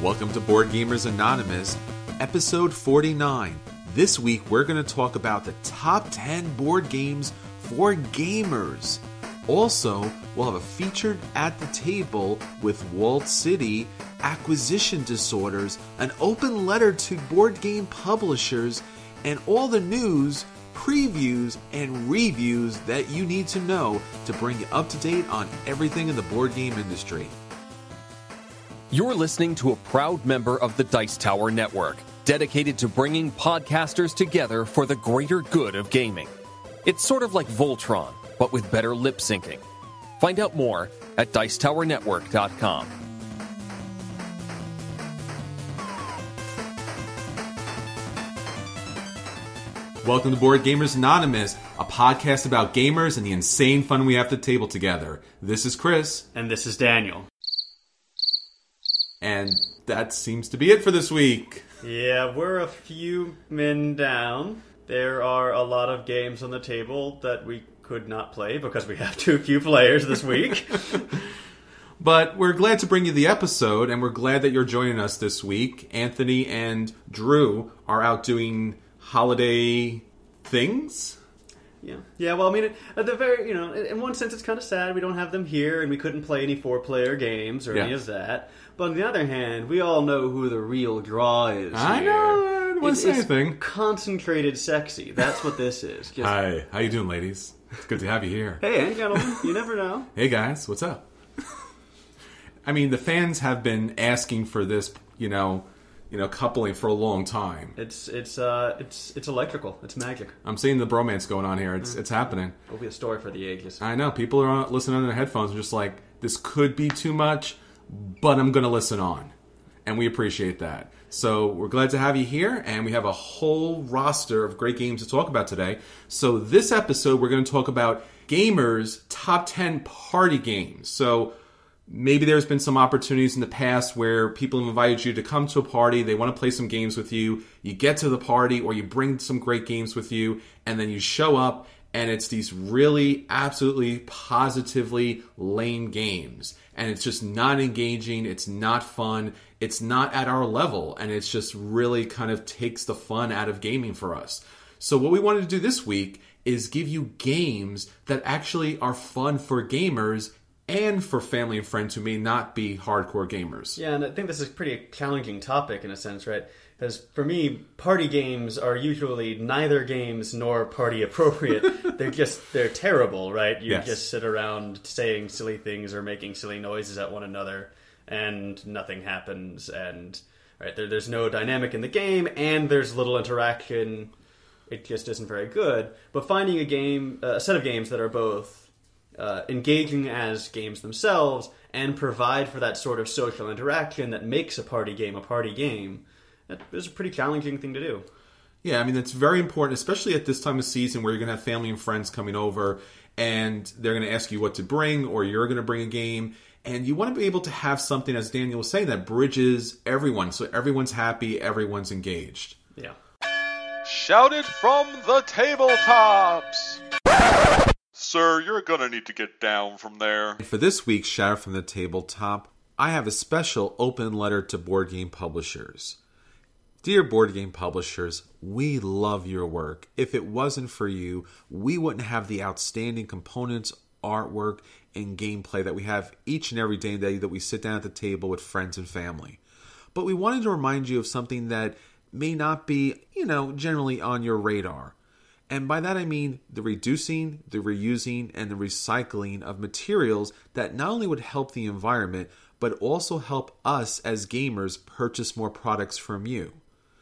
Welcome to Board Gamers Anonymous, episode 49. This week we're going to talk about the top 10 board games for gamers. Also, we'll have a featured at the table with Walled City, acquisition disorders, an open letter to board game publishers, and all the news, previews, and reviews that you need to know to bring you up to date on everything in the board game industry. You're listening to a proud member of the Dice Tower Network, dedicated to bringing podcasters together for the greater good of gaming. It's sort of like Voltron, but with better lip syncing. Find out more at dicetowernetwork.com. Welcome to Board Gamers Anonymous, a podcast about gamers and the insane fun we have at the table together. This is Chris. And this is Daniel. And that seems to be it for this week. Yeah, we're a few men down. There are a lot of games on the table that we could not play because we have too few players this week. But we're glad to bring you the episode, and we're glad that you're joining us this week. Anthony and Drew are out doing holiday things. Yeah. Well, I mean, at the very, in one sense, it's kind of sad we don't have them here, and we couldn't play any 4-player games or any of that. But on the other hand, we all know who the real draw is. I know. I don't want to say anything. Concentrated sexy. That's what this is. Hi. How you doing, ladies? It's good to have you here. Hey, gentlemen. You never know. Hey, guys. What's up? I mean, the fans have been asking for this, coupling for a long time. It's electrical. It's magic. I'm seeing the bromance going on here. It's happening. It'll be a story for the ages. I know. People are listening on their headphones and just like, this could be too much, but I'm going to listen on. And we appreciate that. So we're glad to have you here, and we have a whole roster of great games to talk about today. So this episode, we're going to talk about gamers' top 10 party games. So maybe there's been some opportunities in the past where people have invited you to come to a party, they want to play some games with you, you get to the party, or you bring some great games with you, and then you show up, and it's these really, absolutely, positively lame games. And it's just not engaging, it's not fun, it's not at our level, and it's just really kind of takes the fun out of gaming for us. So what we wanted to do this week is give you games that actually are fun for gamers and for family and friends who may not be hardcore gamers. Yeah, and I think this is a pretty challenging topic in a sense, right? Because for me, party games are usually neither games nor party appropriate. They're terrible, right? You just sit around saying silly things or making silly noises at one another, and nothing happens, and there's no dynamic in the game, and there's little interaction. It just isn't very good. But finding a set of games that are both engaging as games themselves and provide for that sort of social interaction that makes a party game, that is a pretty challenging thing to do. Yeah, I mean, it's very important, especially at this time of season where you're going to have family and friends coming over and they're going to ask you what to bring, or you're going to bring a game, and you want to be able to have something, as Daniel was saying, that bridges everyone, so everyone's happy, everyone's engaged. Yeah. Shouted from the tabletops! Sir, you're gonna need to get down from there. For this week's Shout from the Tabletop, I have a special open letter to board game publishers. Dear board game publishers, we love your work. If it wasn't for you, we wouldn't have the outstanding components, artwork, and gameplay that we have each and every day that we sit down at the table with friends and family. But we wanted to remind you of something that may not be, generally on your radar. And by that I mean the reducing, the reusing, and the recycling of materials that not only would help the environment, but also help us as gamers purchase more products from you.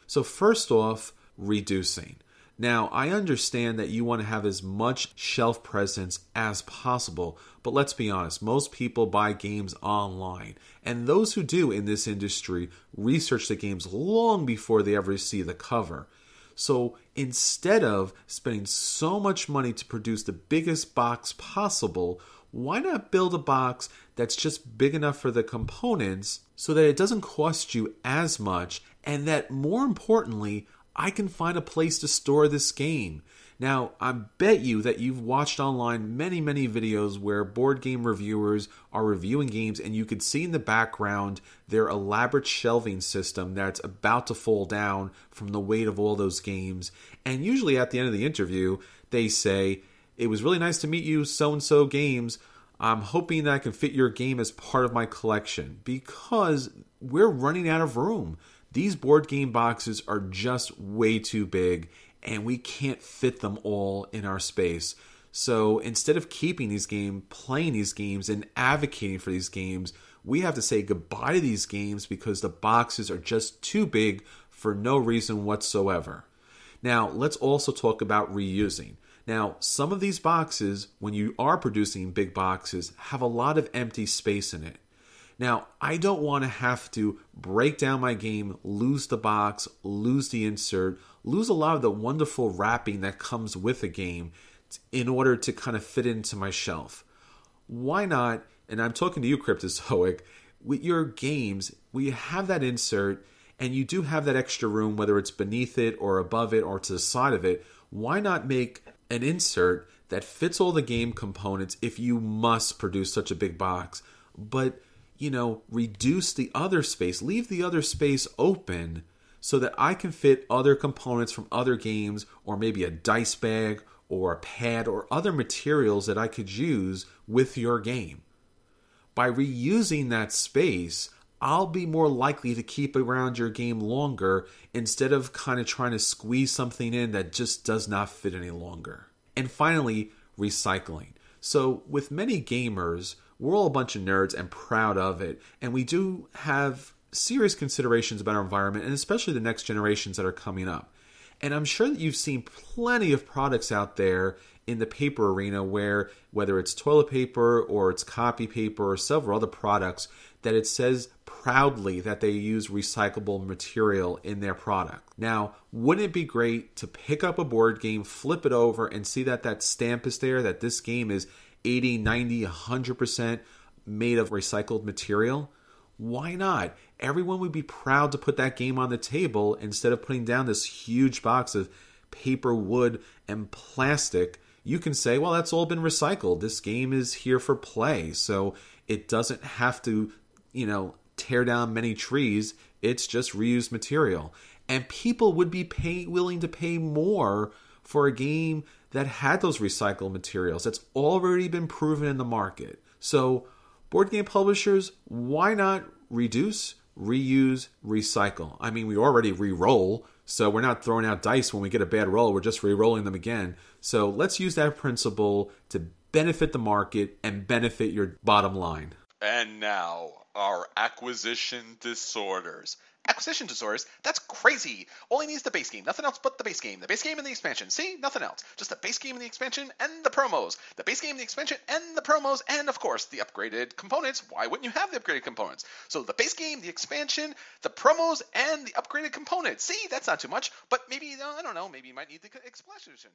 So first off, reducing. Now, I understand that you want to have as much shelf presence as possible, but let's be honest, most people buy games online. And those who do in this industry research the games long before they ever see the cover. So instead of spending so much money to produce the biggest box possible, why not build a box that's just big enough for the components so that it doesn't cost you as much, and that more importantly, I can find a place to store this game. Now, I bet you that you've watched online many, many videos where board game reviewers are reviewing games and you could see in the background their elaborate shelving system that's about to fall down from the weight of all those games. And usually at the end of the interview, they say, "It was really nice to meet you, so-and-so games. I'm hoping that I can fit your game as part of my collection," because we're running out of room. These board game boxes are just way too big, and we can't fit them all in our space. So instead of keeping these games, playing these games, and advocating for these games, we have to say goodbye to these games because the boxes are just too big for no reason whatsoever. Now, let's also talk about reusing. Now, some of these boxes, when you are producing big boxes, have a lot of empty space in it. Now, I don't want to have to break down my game, lose the box, lose the insert, lose a lot of the wonderful wrapping that comes with a game in order to kind of fit into my shelf. Why not, and I'm talking to you, Cryptozoic, with your games, we have that insert and you do have that extra room, whether it's beneath it or above it or to the side of it, why not make an insert that fits all the game components if you must produce such a big box, but reduce the other space, leave the other space open so that I can fit other components from other games or maybe a dice bag or a pad or other materials that I could use with your game. By reusing that space, I'll be more likely to keep around your game longer instead of kind of trying to squeeze something in that just does not fit any longer. And finally, recycling. So with many gamers, we're all a bunch of nerds and proud of it. And we do have serious considerations about our environment and especially the next generations that are coming up. And I'm sure that you've seen plenty of products out there in the paper arena where, whether it's toilet paper or it's copy paper or several other products, that it says proudly that they use recyclable material in their product. Now, wouldn't it be great to pick up a board game, flip it over, and see that that stamp is there, that this game is 80, 90, 100% made of recycled material? Why not? Everyone would be proud to put that game on the table instead of putting down this huge box of paper, wood, and plastic. You can say, well, that's all been recycled. This game is here for play, so it doesn't have to, tear down many trees. It's just reused material. And people would be willing to pay more for a game that had those recycled materials. That's already been proven in the market. So, board game publishers, why not reduce, reuse, recycle? I mean, we already re-roll, so we're not throwing out dice when we get a bad roll. We're just re-rolling them again. So let's use that principle to benefit the market and benefit your bottom line. And now, our acquisition disorders. Acquisition disorders? That's crazy! All he needs is the base game, nothing else but the base game. The base game and the expansion. See? Nothing else. Just the base game and the expansion and the promos. The base game, the expansion, and the promos, and of course, the upgraded components. Why wouldn't you have the upgraded components? So the base game, the expansion, the promos, and the upgraded components. See? That's not too much, but maybe, I don't know, maybe you might need the explanation.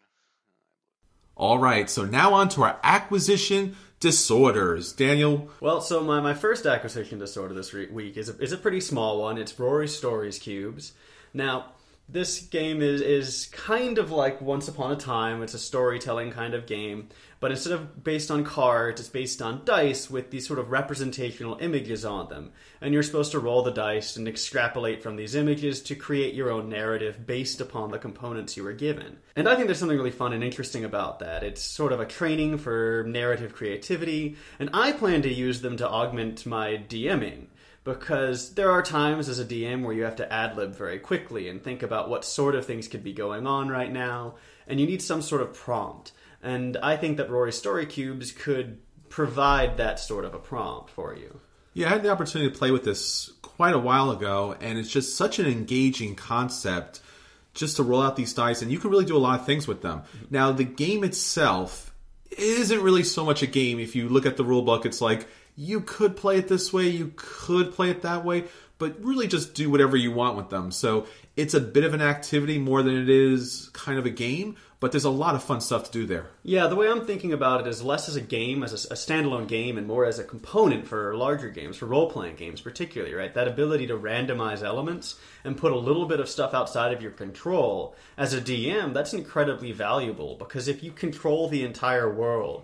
All right, so now on to our acquisition disorders. Daniel? Well, so my first acquisition disorder this week is a pretty small one. It's Rory Stories Cubes. Now, this game is kind of like Once Upon a Time. It's a storytelling kind of game. But instead of based on cards, it's based on dice with these sort of representational images on them. And you're supposed to roll the dice and extrapolate from these images to create your own narrative based upon the components you were given. And I think there's something really fun and interesting about that. It's sort of a training for narrative creativity, and I plan to use them to augment my DMing. Because there are times as a DM where you have to ad-lib very quickly and think about what sort of things could be going on right now, and you need some sort of prompt. And I think that Rory Story Cubes could provide that sort of a prompt for you. Yeah, I had the opportunity to play with this quite a while ago, and it's just such an engaging concept just to roll out these dice, and you can really do a lot of things with them. Now, the game itself isn't really so much a game. If you look at the rule book, it's like, you could play it this way, you could play it that way, but really just do whatever you want with them. So it's a bit of an activity more than it is kind of a game, But there's a lot of fun stuff to do there. Yeah, the way I'm thinking about it is less as a game, as a standalone game, and more as a component for larger games, for role-playing games particularly, right? That ability to randomize elements and put a little bit of stuff outside of your control. As a DM, that's incredibly valuable, because if you control the entire world,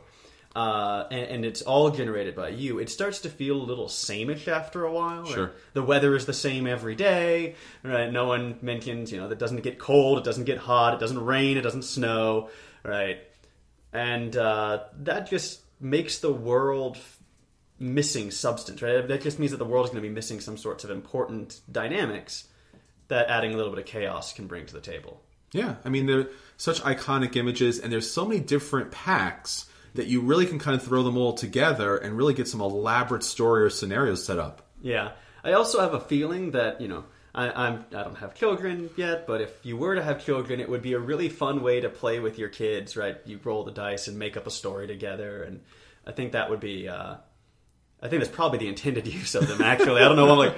and it's all generated by you, it starts to feel a little sameish after a while. Sure. Right? The weather is the same every day. Right? No one mentions, that it doesn't get cold, it doesn't get hot, it doesn't rain, it doesn't snow. Right? And that just makes the world missing substance. Right? That just means that the world is going to be missing some sorts of important dynamics that adding a little bit of chaos can bring to the table. Yeah, I mean, they're such iconic images, and there's so many different packs that you really can kind of throw them all together and really get some elaborate story or scenarios set up. Yeah. I also have a feeling that, I don't have children yet, but if you were to have children, it would be a really fun way to play with your kids, right? You roll the dice and make up a story together, and I think that would be, I think that's probably the intended use of them, actually. I don't know, I'm like...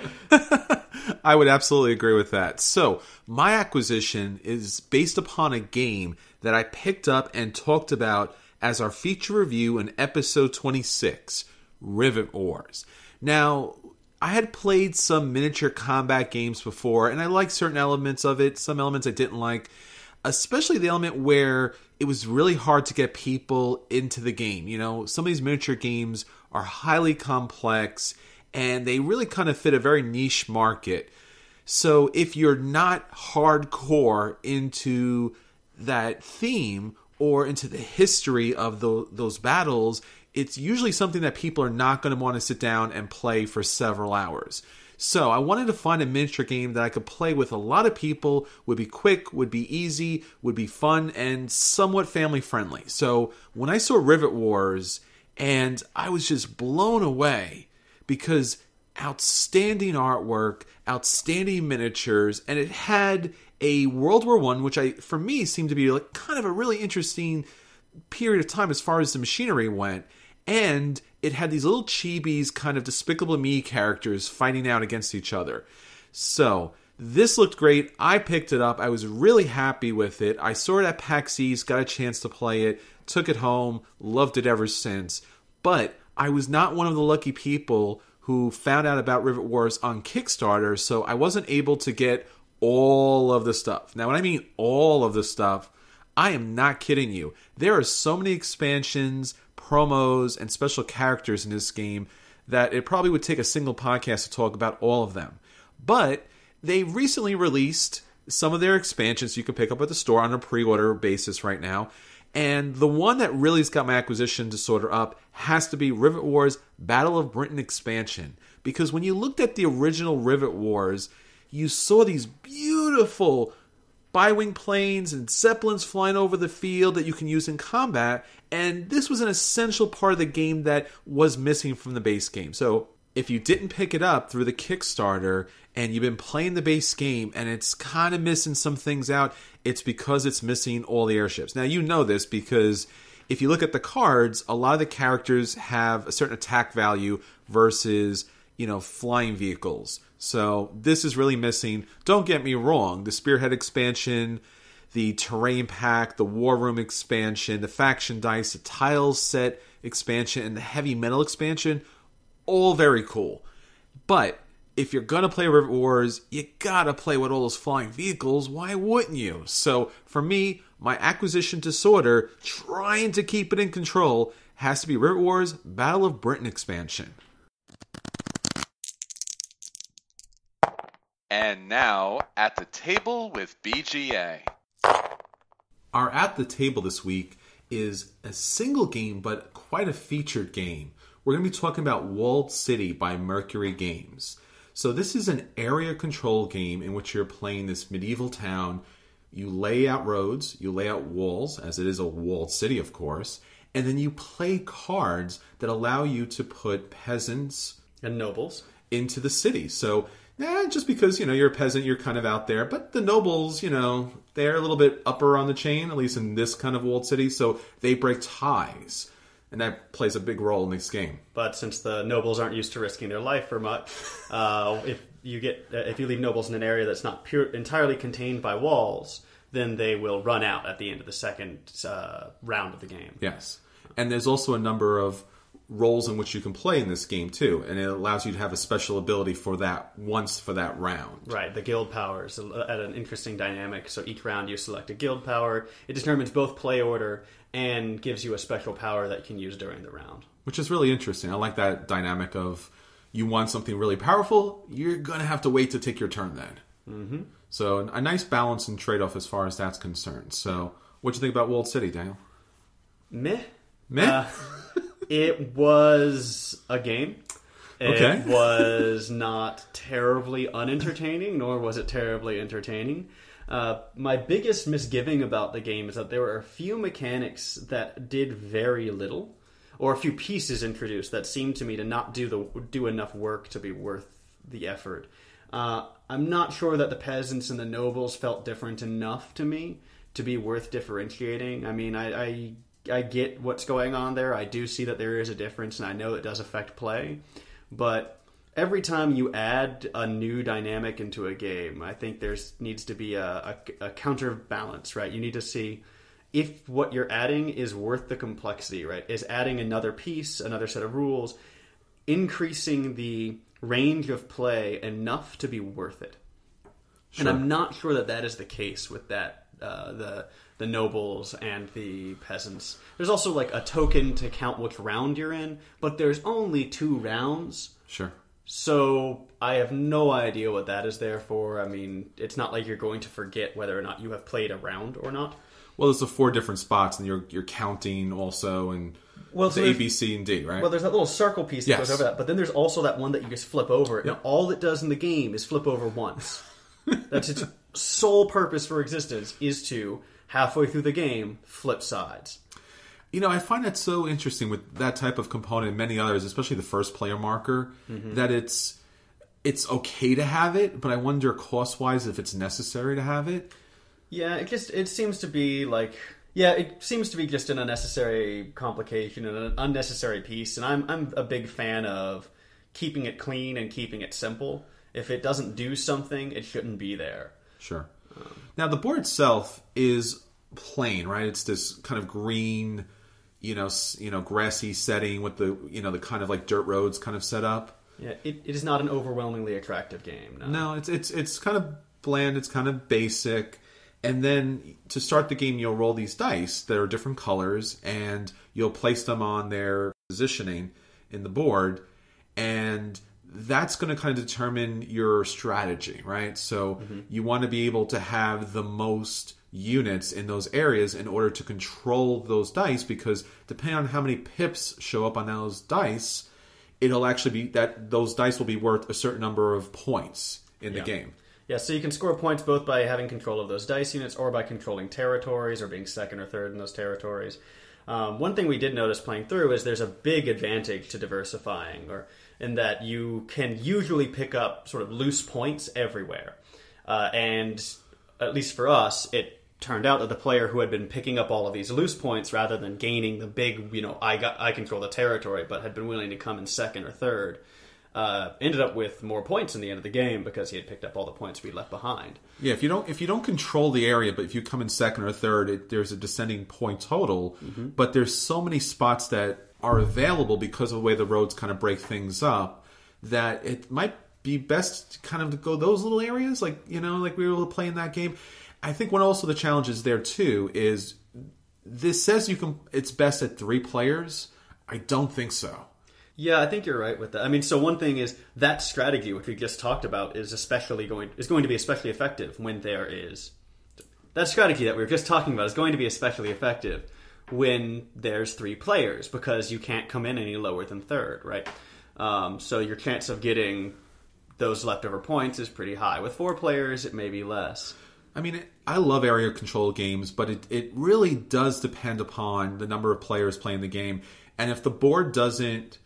I would absolutely agree with that. So, my acquisition is based upon a game that I picked up and talked about as our feature review in episode 26, Rivet Wars. Now, I had played some miniature combat games before, and I liked certain elements of it. Some elements I didn't like, especially the element where it was really hard to get people into the game. Some of these miniature games are highly complex, and they really kind of fit a very niche market. So if you're not hardcore into that theme or into the history of those battles, it's usually something that people are not going to want to sit down and play for several hours. So I wanted to find a miniature game that I could play with a lot of people, would be quick, would be easy, would be fun, and somewhat family friendly. So when I saw Rivet Wars, and I was just blown away, because outstanding artwork, outstanding miniatures, and it had a World War I, which for me seemed to be like kind of a really interesting period of time as far as the machinery went, and it had these little chibis, kind of Despicable Me characters fighting out against each other. So this looked great. I picked it up. I was really happy with it. I saw it at PAX East, got a chance to play it, took it home, loved it ever since. But I was not one of the lucky people who found out about Rivet Wars on Kickstarter, so I wasn't able to get all of the stuff. Now, when I mean all of the stuff, I am not kidding you. There are so many expansions, promos, and special characters in this game that it probably would take a single podcast to talk about all of them. But they recently released some of their expansions you can pick up at the store on a pre-order basis right now. And the one that really has got my acquisition disorder up has to be Rivet Wars Battle of Britain expansion. Because when you looked at the original Rivet Wars, you saw these beautiful bi-wing planes and zeppelins flying over the field that you can use in combat. And this was an essential part of the game that was missing from the base game. So if you didn't pick it up through the Kickstarter and you've been playing the base game and it's kind of missing some things out, it's because it's missing all the airships. Now, you know this because if you look at the cards, a lot of the characters have a certain attack value versus, flying vehicles. So this is really missing. Don't get me wrong. The Spearhead expansion, the Terrain Pack, the War Room expansion, the Faction Dice, the Tiles set expansion, and the Heavy Metal expansion, all very cool. But if you're going to play Rivet Wars, you got to play with all those flying vehicles. Why wouldn't you? So for me, my acquisition disorder, trying to keep it in control, has to be Rivet Wars Battle of Britain expansion. And now, At the Table with BGA. Our At the Table this week is a single game, but quite a featured game. We're going to be talking about Walled City by Mercury Games. So this is an area control game in which you're playing this medieval town. You lay out roads, you lay out walls, as it is a walled city, of course, and then you play cards that allow you to put peasants and nobles into the city. So just because, you're a peasant, you're kind of out there. But the nobles, they're a little bit upper on the chain, at least in this kind of walled city. So they break ties. And that plays a big role in this game. But since the nobles aren't used to risking their life for much, if you leave nobles in an area that's not entirely contained by walls, then they will run out at the end of the second round of the game. Yes. And there's also a number of roles in which you can play in this game too, and it allows you to have a special ability for that round. Right, the guild powers at an interesting dynamic. So each round you select a guild power. It determines both play order and gives you a special power that you can use during the round. Which is really interesting. I like that dynamic of you want something really powerful, you're going to have to wait to take your turn then. Mm-hmm. So a nice balance and trade-off as far as that's concerned. So what do you think about Walled City, Daniel? Meh. Meh? It was a game. Okay. It was not terribly unentertaining, nor was it terribly entertaining. My biggest misgiving about the game is that there were a few mechanics that did very little, or a few pieces introduced that seemed to me to not do enough work to be worth the effort. I'm not sure that the peasants and the nobles felt different enough to me to be worth differentiating. I mean, I get what's going on there. I do see that there is a difference, and I know it does affect play. But every time you add a new dynamic into a game, I think there needs to be a counterbalance, right? You need to see if what you're adding is worth the complexity, right? Is adding another piece, another set of rules, increasing the range of play enough to be worth it. Sure. And I'm not sure that is the case with that. The nobles and the peasants. There's also like a token to count which round you're in, but there's only 2 rounds. Sure. So I have no idea what that is there for. I mean, it's not like you're going to forget whether or not you have played a round or not. Well, there's the 4 different spots, and you're counting also, and so A, B, C, and D, right? Well, there's that little circle piece that goes over that, but then there's also that one that you just flip over, and all it does in the game is flip over once. That's its sole purpose for existence, is to halfway through the game, flip sides. You know, I find that so interesting with that type of component and many others, especially the first player marker, that it's okay to have it, but I wonder cost-wise if it's necessary to have it. Yeah, it seems to be like... Yeah, it seems to be just an unnecessary complication and an unnecessary piece, and I'm a big fan of keeping it clean and keeping it simple. If it doesn't do something, it shouldn't be there. Sure. Now, the board itself is plain, right? It's this kind of green, grassy setting with the kind of like dirt roads kind of set up. Yeah, it is not an overwhelmingly attractive game. No, it's kind of bland. It's kind of basic. And then to start the game, you'll roll these dice that are different colors, and you'll place them on their positioning in the board, and that's going to kind of determine your strategy, right? So you want to be able to have the most units in those areas in order to control those dice, because depending on how many pips show up on those dice, it'll actually be that those dice will be worth a certain number of points in the game. Yeah, so you can score points both by having control of those dice units or by controlling territories or being second or third in those territories. One thing we did notice playing through is there's a big advantage to diversifying, or in that you can usually pick up sort of loose points everywhere. And at least for us, it turned out that the player who had been picking up all of these loose points rather than gaining the big, I control the territory, but had been willing to come in second or third, ended up with more points in the end of the game because he had picked up all the points we left behind. Yeah, if you don't control the area, but if you come in second or third, there's a descending point total. But there's so many spots that are available because of the way the roads kind of break things up that it might be best to kind of go those little areas, like we were able to play in that game. I think one also the challenges there too is this says it's best at 3 players. I don't think so. Yeah, I think you're right with that. I mean, so one thing is that strategy, which we just talked about, is going to be especially effective when there is that strategy that we were just talking about is going to be especially effective when there's 3 players, because you can't come in any lower than third, right? So your chance of getting those leftover points is pretty high. With 4 players, it may be less. I mean, I love area control games, but it really does depend upon the number of players playing the game. And if the board doesn't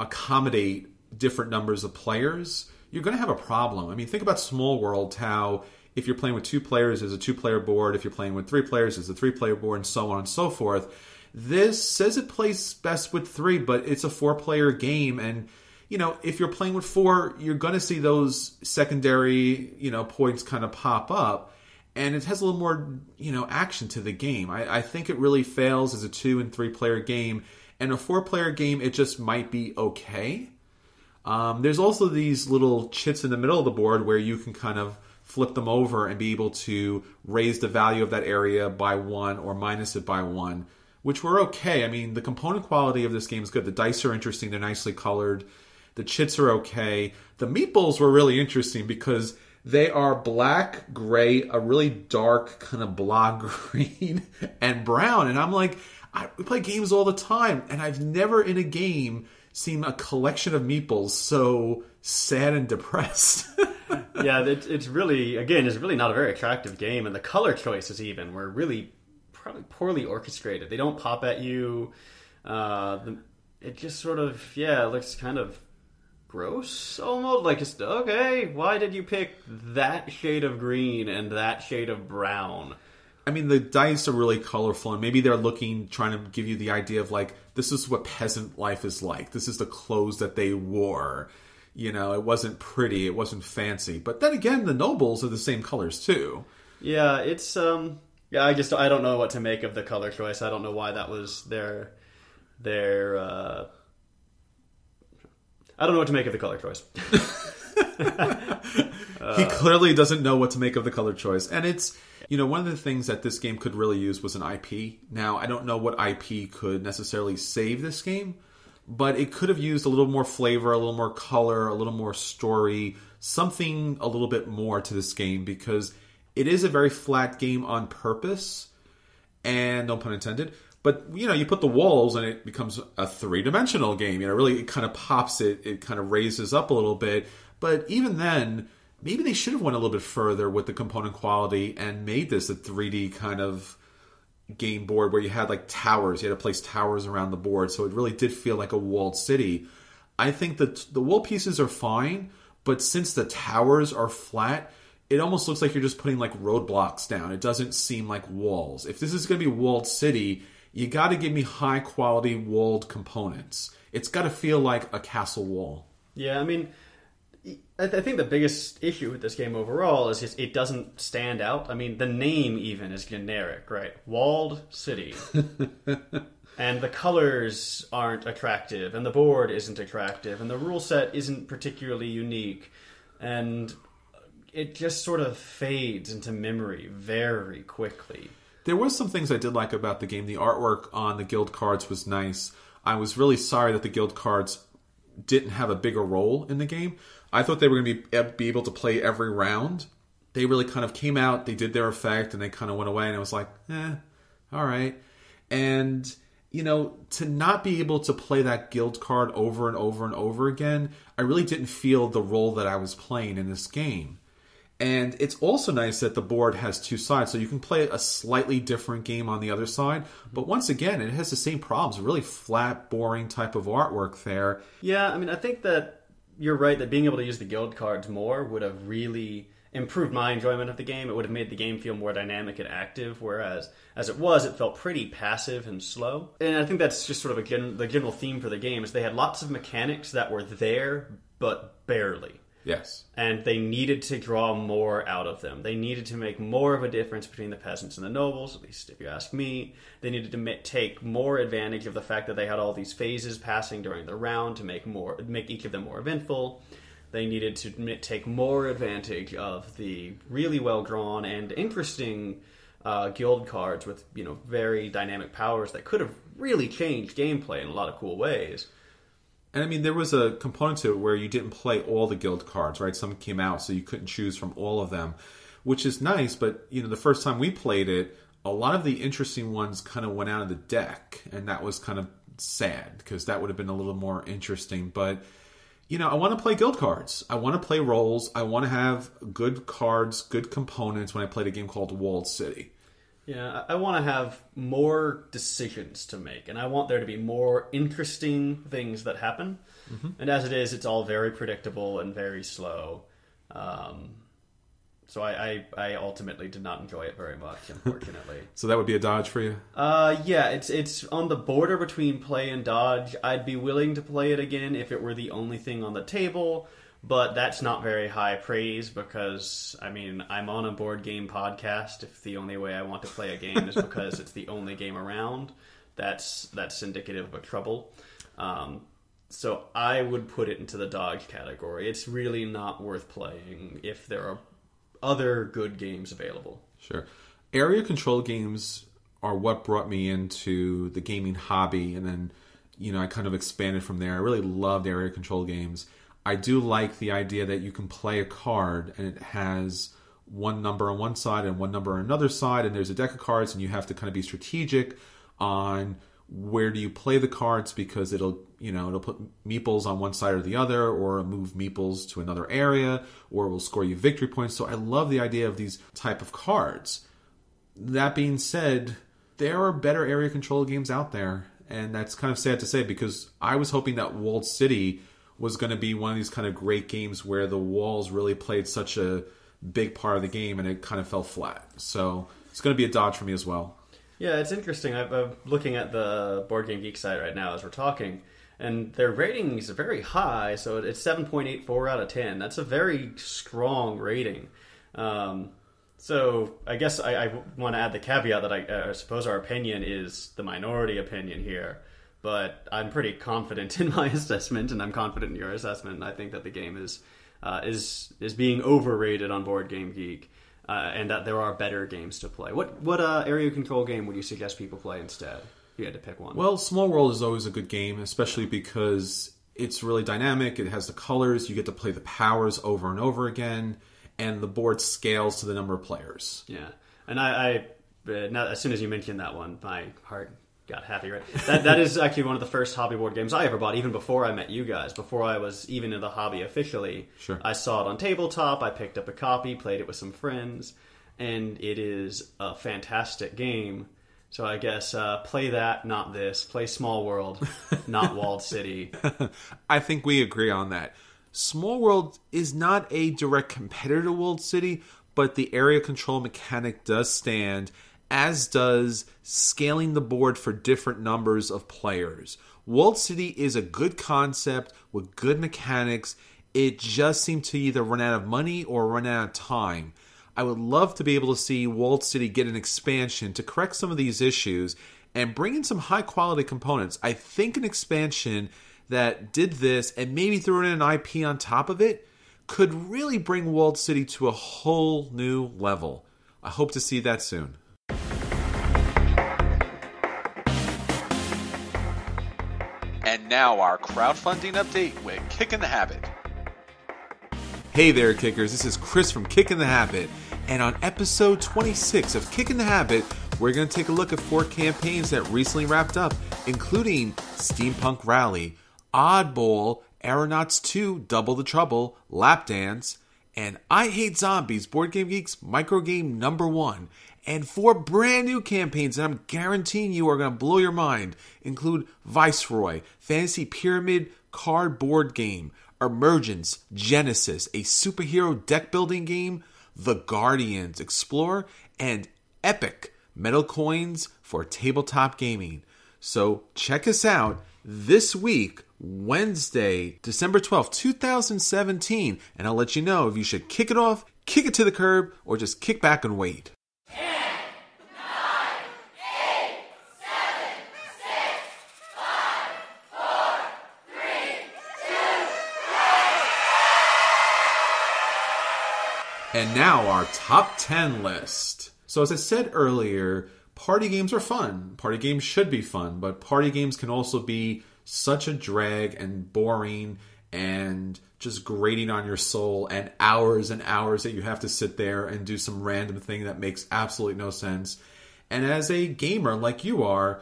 accommodate different numbers of players, you're going to have a problem. I mean, think about Small World, how if you're playing with 2 players, there's a 2-player board. If you're playing with 3 players, there's a 3-player board, and so on and so forth. This says it plays best with 3, but it's a 4-player game. And, if you're playing with 4, you're going to see those secondary, points kind of pop up. and it has a little more, action to the game. I think it really fails as a 2 and 3 player game, and a 4 player game it just might be okay. There's also these little chits in the middle of the board where you can kind of flip them over and be able to raise the value of that area by 1 or minus it by 1, which were okay. I mean, the component quality of this game is good. The dice are interesting. They're nicely colored. The chits are okay. The meatballs were really interesting because they are black, gray, a really dark kind of blah green, and brown. And I'm like, we play games all the time, and I've never in a game seen a collection of meatballs so sad and depressed. Yeah, it's really not a very attractive game, and the color choices even were really probably poorly orchestrated. They don't pop at you. It just sort of, looks kind of gross, almost. Like, it's, okay, why did you pick that shade of green and that shade of brown? I mean, the dice are really colorful, and maybe they're trying to give you the idea of, like, this is what peasant life is like. This is the clothes that they wore. It wasn't pretty, it wasn't fancy. But then again, the nobles are the same colors, too. Yeah, it's, I don't know what to make of the color choice. I don't know why that was their I don't know what to make of the color choice. He clearly doesn't know what to make of the color choice. And it's, one of the things that this game could really use was an IP. Now, I don't know what IP could necessarily save this game, but it could have used a little more flavor, a little more color, a little more story, something a little bit more to this game, because it is a very flat game on purpose, and no pun intended. But, you put the walls and it becomes a 3-dimensional game. Really, it kind of pops it. It kind of raises up a little bit. But even then, maybe they should have went a little bit further with the component quality and made this a 3D kind of game board where you had, like, towers. You had to place towers around the board. So it really did feel like a walled city. I think that the wall pieces are fine. But since the towers are flat, it almost looks like you're just putting, like, roadblocks down. It doesn't seem like walls. If this is going to be a walled city, you got to give me high quality walled components. It's got to feel like a castle wall. Yeah, I mean, I think the biggest issue with this game overall is just it doesn't stand out. I mean, the name even is generic, right? Walled City. And the colors aren't attractive, and the board isn't attractive, and the rule set isn't particularly unique, and it just sort of fades into memory very quickly. There was some things I did like about the game. The artwork on the guild cards was nice. I was really sorry that the guild cards didn't have a bigger role in the game. I thought they were going to be able to play every round. They really kind of came out, they did their effect, and they kind of went away, and I was like, all right. And, to not be able to play that guild card over and over and over again, I really didn't feel the role that I was playing in this game. And it's also nice that the board has 2 sides, so you can play a slightly different game on the other side. But once again, it has the same problems, really flat, boring type of artwork there. Yeah, I mean, I think that you're right that being able to use the guild cards more would have really improved my enjoyment of the game. It would have made the game feel more dynamic and active, whereas as it was, it felt pretty passive and slow. And I think that's just sort of the general theme for the game, is they had lots of mechanics that were there, but barely. Yes. And they needed to draw more out of them. They needed to make more of a difference between the peasants and the nobles, at least if you ask me. They needed to take more advantage of the fact that they had all these phases passing during the round to make each of them more eventful. They needed to take more advantage of the really well-drawn and interesting guild cards with, very dynamic powers that could have really changed gameplay in a lot of cool ways. And I mean, there was a component to it where you didn't play all the guild cards, right? Some came out, so you couldn't choose from all of them, which is nice. But, the first time we played it, a lot of the interesting ones kind of went out of the deck. And that was kind of sad, because that would have been a little more interesting. But, I want to play guild cards. I want to play roles. I want to have good cards, good components when I played a game called Walled City. Yeah, I want to have more decisions to make, and I want there to be more interesting things that happen. Mm-hmm. And as it is, it's all very predictable and very slow. So I ultimately did not enjoy it very much, unfortunately. So that would be a dodge for you? Yeah, it's on the border between play and dodge. I'd be willing to play it again if it were the only thing on the table, But that's not very high praise because, I mean, I'm on a board game podcast. If the only way I want to play a game is because it's the only game around, that's indicative of trouble. So I would put it into the dog category. It's really not worth playing if there are other good games available. Sure. Area control games are what brought me into the gaming hobby, and then, I kind of expanded from there. I really loved area control games. I do like the idea that you can play a card and it has one number on one side and one number on another side, and there's a deck of cards, and you have to kind of be strategic on where do you play the cards, because it'll put meeples on one side or the other, or move meeples to another area, or it will score you victory points. So I love the idea of these type of cards. That being said, there are better area control games out there, and that's kind of sad to say, because I was hoping that Walled City was going to be one of these kind of great games where the walls really played such a big part of the game, and it kind of fell flat. So it's going to be a dodge for me as well. Yeah, it's interesting. I'm looking at the Board Game Geek site right now as we're talking, and their ratings are very high, so it's 7.84 out of 10. That's a very strong rating. So I guess I want to add the caveat that I suppose our opinion is the minority opinion here, but I'm pretty confident in my assessment, and I'm confident in your assessment, and I think that the game is being overrated on Board Game Geek. And that there are better games to play. What area control game would you suggest people play instead, if you had to pick one? Well, Small World is always a good game, especially because it's really dynamic. It has the colors. You get to play the powers over and over again, and the board scales to the number of players. Yeah, and I now, as soon as you mentioned that one, my heart got happy, right? That is actually one of the first hobby board games I ever bought, even before I met you guys, before I was even in the hobby officially. Sure. I saw it on tabletop, I picked up a copy, played it with some friends, and it is a fantastic game. So I guess play that, not this. Play Small World, not Walled City. I think we agree on that. Small World is not a direct competitor to Walled City, but the area control mechanic does stand, as does scaling the board for different numbers of players. Walled City is a good concept with good mechanics. It just seemed to either run out of money or run out of time. I would love to be able to see Walled City get an expansion to correct some of these issues and bring in some high quality components. I think an expansion that did this and maybe threw in an IP on top of it could really bring Walled City to a whole new level. I hope to see that soon. And now our crowdfunding update with Kick in the Habit. Hey there, Kickers. This is Chris from Kick in the Habit. And on episode 26 of Kick in the Habit, we're going to take a look at 4 campaigns that recently wrapped up, including Steampunk Rally, Oddball, Aeronauts 2, Double the Trouble, Lap Dance, and I Hate Zombies, Board Game Geek's microgame number 1. And 4 brand new campaigns that I'm guaranteeing you are going to blow your mind include Viceroy, Fantasy Pyramid card board game, Emergence, Genesis, a superhero deck building game, The Guardians, Explore, and Epic, metal coins for tabletop gaming. So check us out this week, Wednesday, December 12th, 2017, and I'll let you know if you should kick it off, kick it to the curb, or just kick back and wait. And now our top 10 list. So as I said earlier, party games are fun. Party games should be fun, but party games can also be such a drag and boring and just grating on your soul, and hours that you have to sit there and do some random thing that makes absolutely no sense. And as a gamer like you are,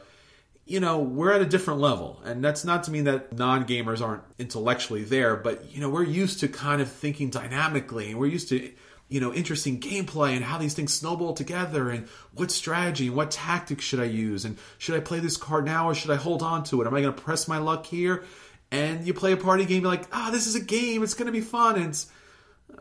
we're at a different level. And that's not to mean that non-gamers aren't intellectually there, but, we're used to kind of thinking dynamically, and we're used to interesting gameplay and how these things snowball together, and what strategy and what tactics should I use, and should I play this card now or should I hold on to it? Am I going to press my luck here? And you play a party game, you're like, this is a game, it's going to be fun. And it's,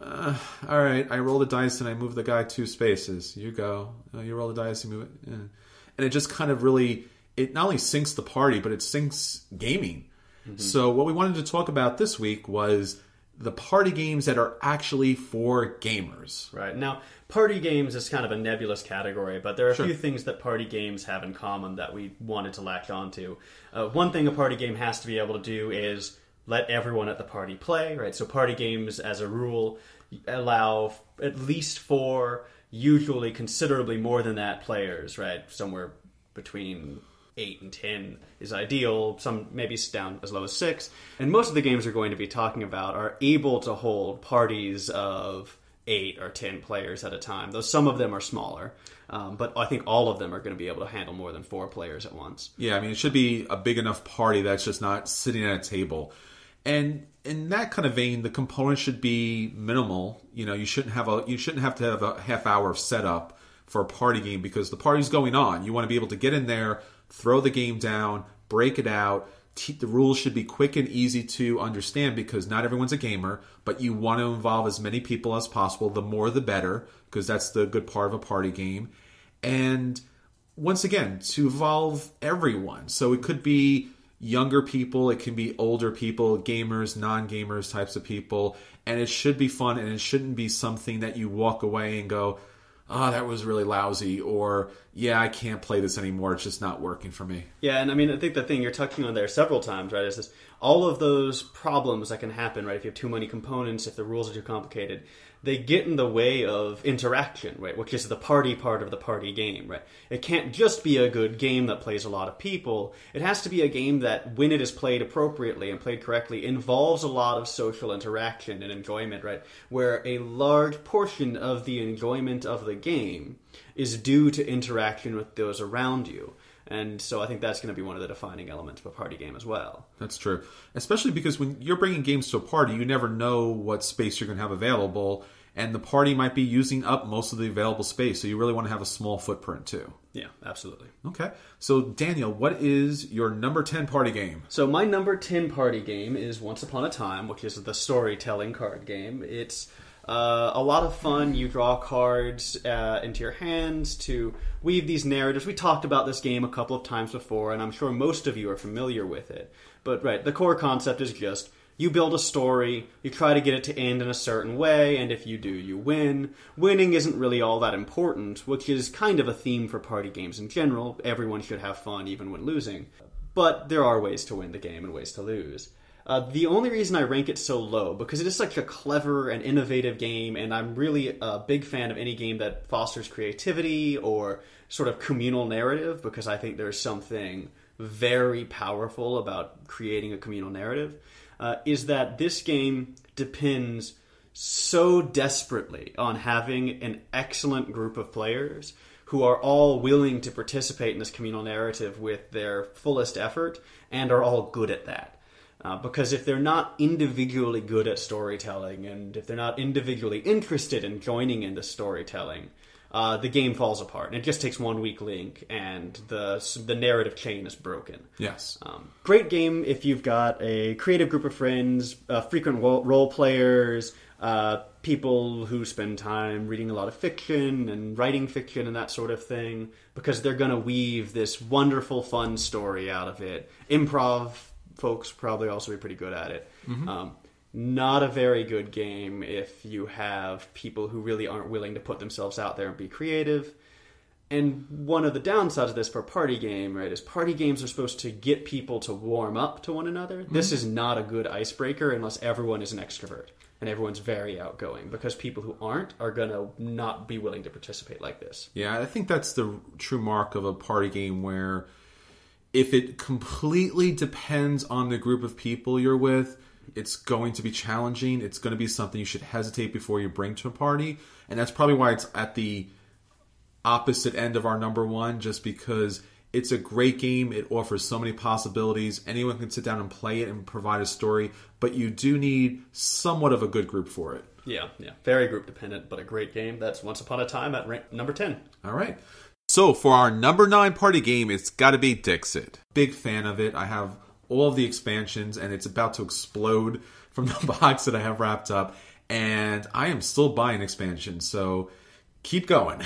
all right, I roll the dice and I move the guy 2 spaces. You go. You roll the dice, you move it. Yeah. And it just kind of really, it not only sinks the party, but it sinks gaming. Mm-hmm. So what we wanted to talk about this week was the party games that are actually for gamers. Right. Now, party games is kind of a nebulous category, but there are a few things that party games have in common that we wanted to latch onto. One thing a party game has to be able to do is let everyone at the party play, right? So party games, as a rule, allow at least 4, usually considerably more than that, players, right? Somewhere between 8 and 10 is ideal, some maybe down as low as 6. And most of the games we're going to be talking about are able to hold parties of 8 or 10 players at a time, though some of them are smaller. But I think all of them are going to be able to handle more than 4 players at once. Yeah, I mean, it should be a big enough party that's just not sitting at a table. And in that kind of vein, the components should be minimal. You know, you shouldn't have to have a half hour of setup for a party game because the party's going on. You want to be able to get in there, throw the game down, break it out. The rules should be quick and easy to understand because not everyone's a gamer, but you want to involve as many people as possible. The more the better, because that's the good part of a party game. And once again, to involve everyone. So it could be younger people, it can be older people, gamers, non-gamers types of people, and it should be fun, and it shouldn't be something that you walk away and go, oh, that was really lousy, or, yeah, I can't play this anymore, it's just not working for me. Yeah, and I mean, I think the thing you're touching on there several times, right, is this, all of those problems that can happen, right, if you have too many components, if the rules are too complicated, they get in the way of interaction, right, which is the party part of the party game, right? It can't just be a good game that plays a lot of people. It has to be a game that, when it is played appropriately and played correctly, involves a lot of social interaction and enjoyment, right? Where a large portion of the enjoyment of the game is due to interaction with those around you. And so I think that's going to be one of the defining elements of a party game as well. That's true. Especially because when you're bringing games to a party, you never know what space you're going to have available, and the party might be using up most of the available space, so you really want to have a small footprint too. Yeah, absolutely. Okay. So, Daniel, what is your number 10 party game? So my number 10 party game is Once Upon a Time, which is the storytelling card game. It's a lot of fun. You draw cards into your hands to weave these narratives. We talked about this game a couple of times before, and I'm sure most of you are familiar with it. But right, the core concept is just you build a story, you try to get it to end in a certain way, and if you do, you win. Winning isn't really all that important, which is kind of a theme for party games in general. Everyone should have fun even when losing. But there are ways to win the game and ways to lose. The only reason I rank it so low, because it is such a clever and innovative game, and I'm really a big fan of any game that fosters creativity or sort of communal narrative, because I think there's something very powerful about creating a communal narrative, is that this game depends so desperately on having an excellent group of players who are all willing to participate in this communal narrative with their fullest effort and are all good at that. Because if they're not individually good at storytelling, and if they're not individually interested in joining in the storytelling, the game falls apart. And it just takes one weak link, and the narrative chain is broken. Yes. Great game if you've got a creative group of friends, frequent role players, people who spend time reading a lot of fiction and writing fiction and that sort of thing, because they're going to weave this wonderful, fun story out of it. Improv folks probably also be pretty good at it. Mm-hmm. Not a very good game if you have people who really aren't willing to put themselves out there and be creative. And one of the downsides of this for a party game, right, is party games are supposed to get people to warm up to one another. Mm-hmm. This is not a good icebreaker unless everyone is an extrovert and everyone's very outgoing, because people who aren't are going to not be willing to participate like this. Yeah, I think that's the true mark of a party game, where if it completely depends on the group of people you're with, it's going to be challenging. It's going to be something you should hesitate before you bring to a party. And that's probably why it's at the opposite end of our number 1, just because it's a great game. It offers so many possibilities. Anyone can sit down and play it and provide a story, but you do need somewhat of a good group for it. Yeah. Very group dependent, but a great game. That's Once Upon a Time at number 10. All right. So for our number 9 party game, it's got to be Dixit. Big fan of it. I have all of the expansions, and it's about to explode from the box that I have wrapped up. And I am still buying expansions, so keep going.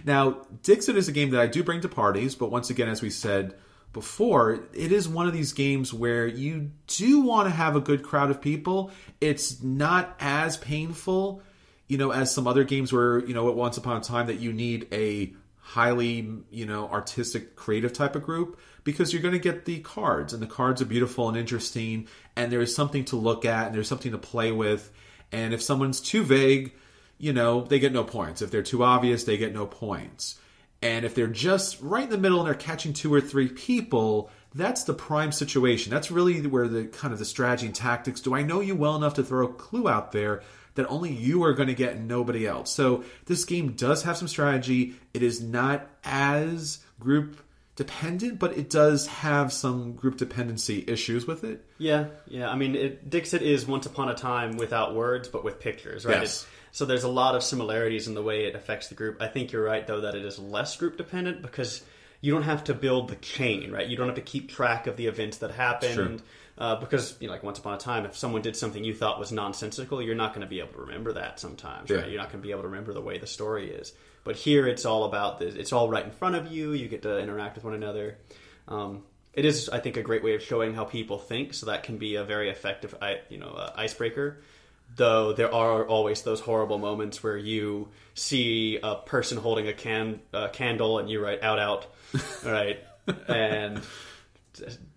Now, Dixit is a game that I do bring to parties, but once again, as we said, before, it is one of these games where you do want to have a good crowd of people. It's not as painful, as some other games where, at Once Upon a Time that you need a highly, artistic, creative type of group, because you're going to get the cards, and the cards are beautiful and interesting, and there's something to look at, and there's something to play with. And if someone's too vague, they get no points. If they're too obvious, they get no points. And if they're just right in the middle and they're catching 2 or 3 people, that's the prime situation. That's really where the kind of the strategy and tactics. Do I know you well enough to throw a clue out there that only you are going to get and nobody else? So this game does have some strategy. It is not as group dependent, but it does have some group dependency issues with it. Yeah. I mean, Dixit is Once Upon a Time without words, but with pictures, right? Yes. So there's a lot of similarities in the way it affects the group. I think you're right, though, that it is less group dependent because you don't have to build the chain, right? You don't have to keep track of the events that happened. Sure. Because, like Once Upon a Time, if someone did something you thought was nonsensical, you're not going to be able to remember that sometimes, right? You're not going to be able to remember the way the story is. But here, it's all about this. It's all right in front of you. You get to interact with one another. It is, I think, a great way of showing how people think, so that can be a very effective, icebreaker. Though there are always those horrible moments where you see a person holding a candle and you write out, right? And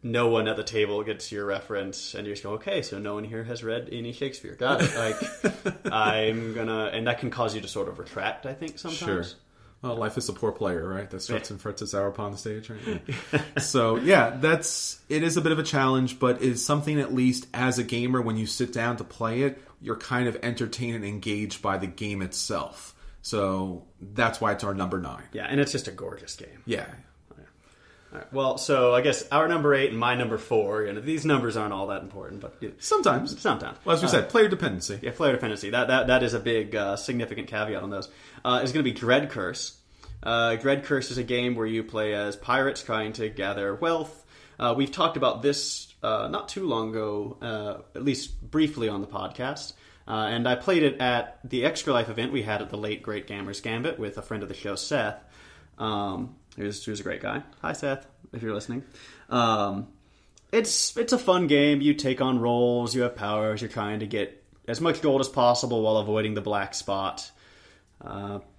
no one at the table gets your reference, and you're just going, okay, so no one here has read any Shakespeare. Got it. And that can cause you to sort of retract, I think, sometimes. Sure. Well, life is a poor player, right? That struts and frets his hour upon the stage, right? So, it is a bit of a challenge, but it's something, at least as a gamer, when you sit down to play it, you're kind of entertained and engaged by the game itself. So that's why it's our number 9. Yeah, and it's just a gorgeous game. Yeah. All right. Well, so I guess our number 8 and my number 4, these numbers aren't all that important, but sometimes. Sometimes. Well, as we said, player dependency. Yeah, player dependency. That is a big, significant caveat on those. Is going to be Dread Curse. Dread Curse is a game where you play as pirates trying to gather wealth. We've talked about this not too long ago, at least briefly on the podcast. And I played it at the Extra Life event we had at the late Great Gamers Gambit with a friend of the show, Seth. Who's a great guy. Hi, Seth, if you're listening. It's a fun game. You take on roles, you have powers, you're trying to get as much gold as possible while avoiding the black spot.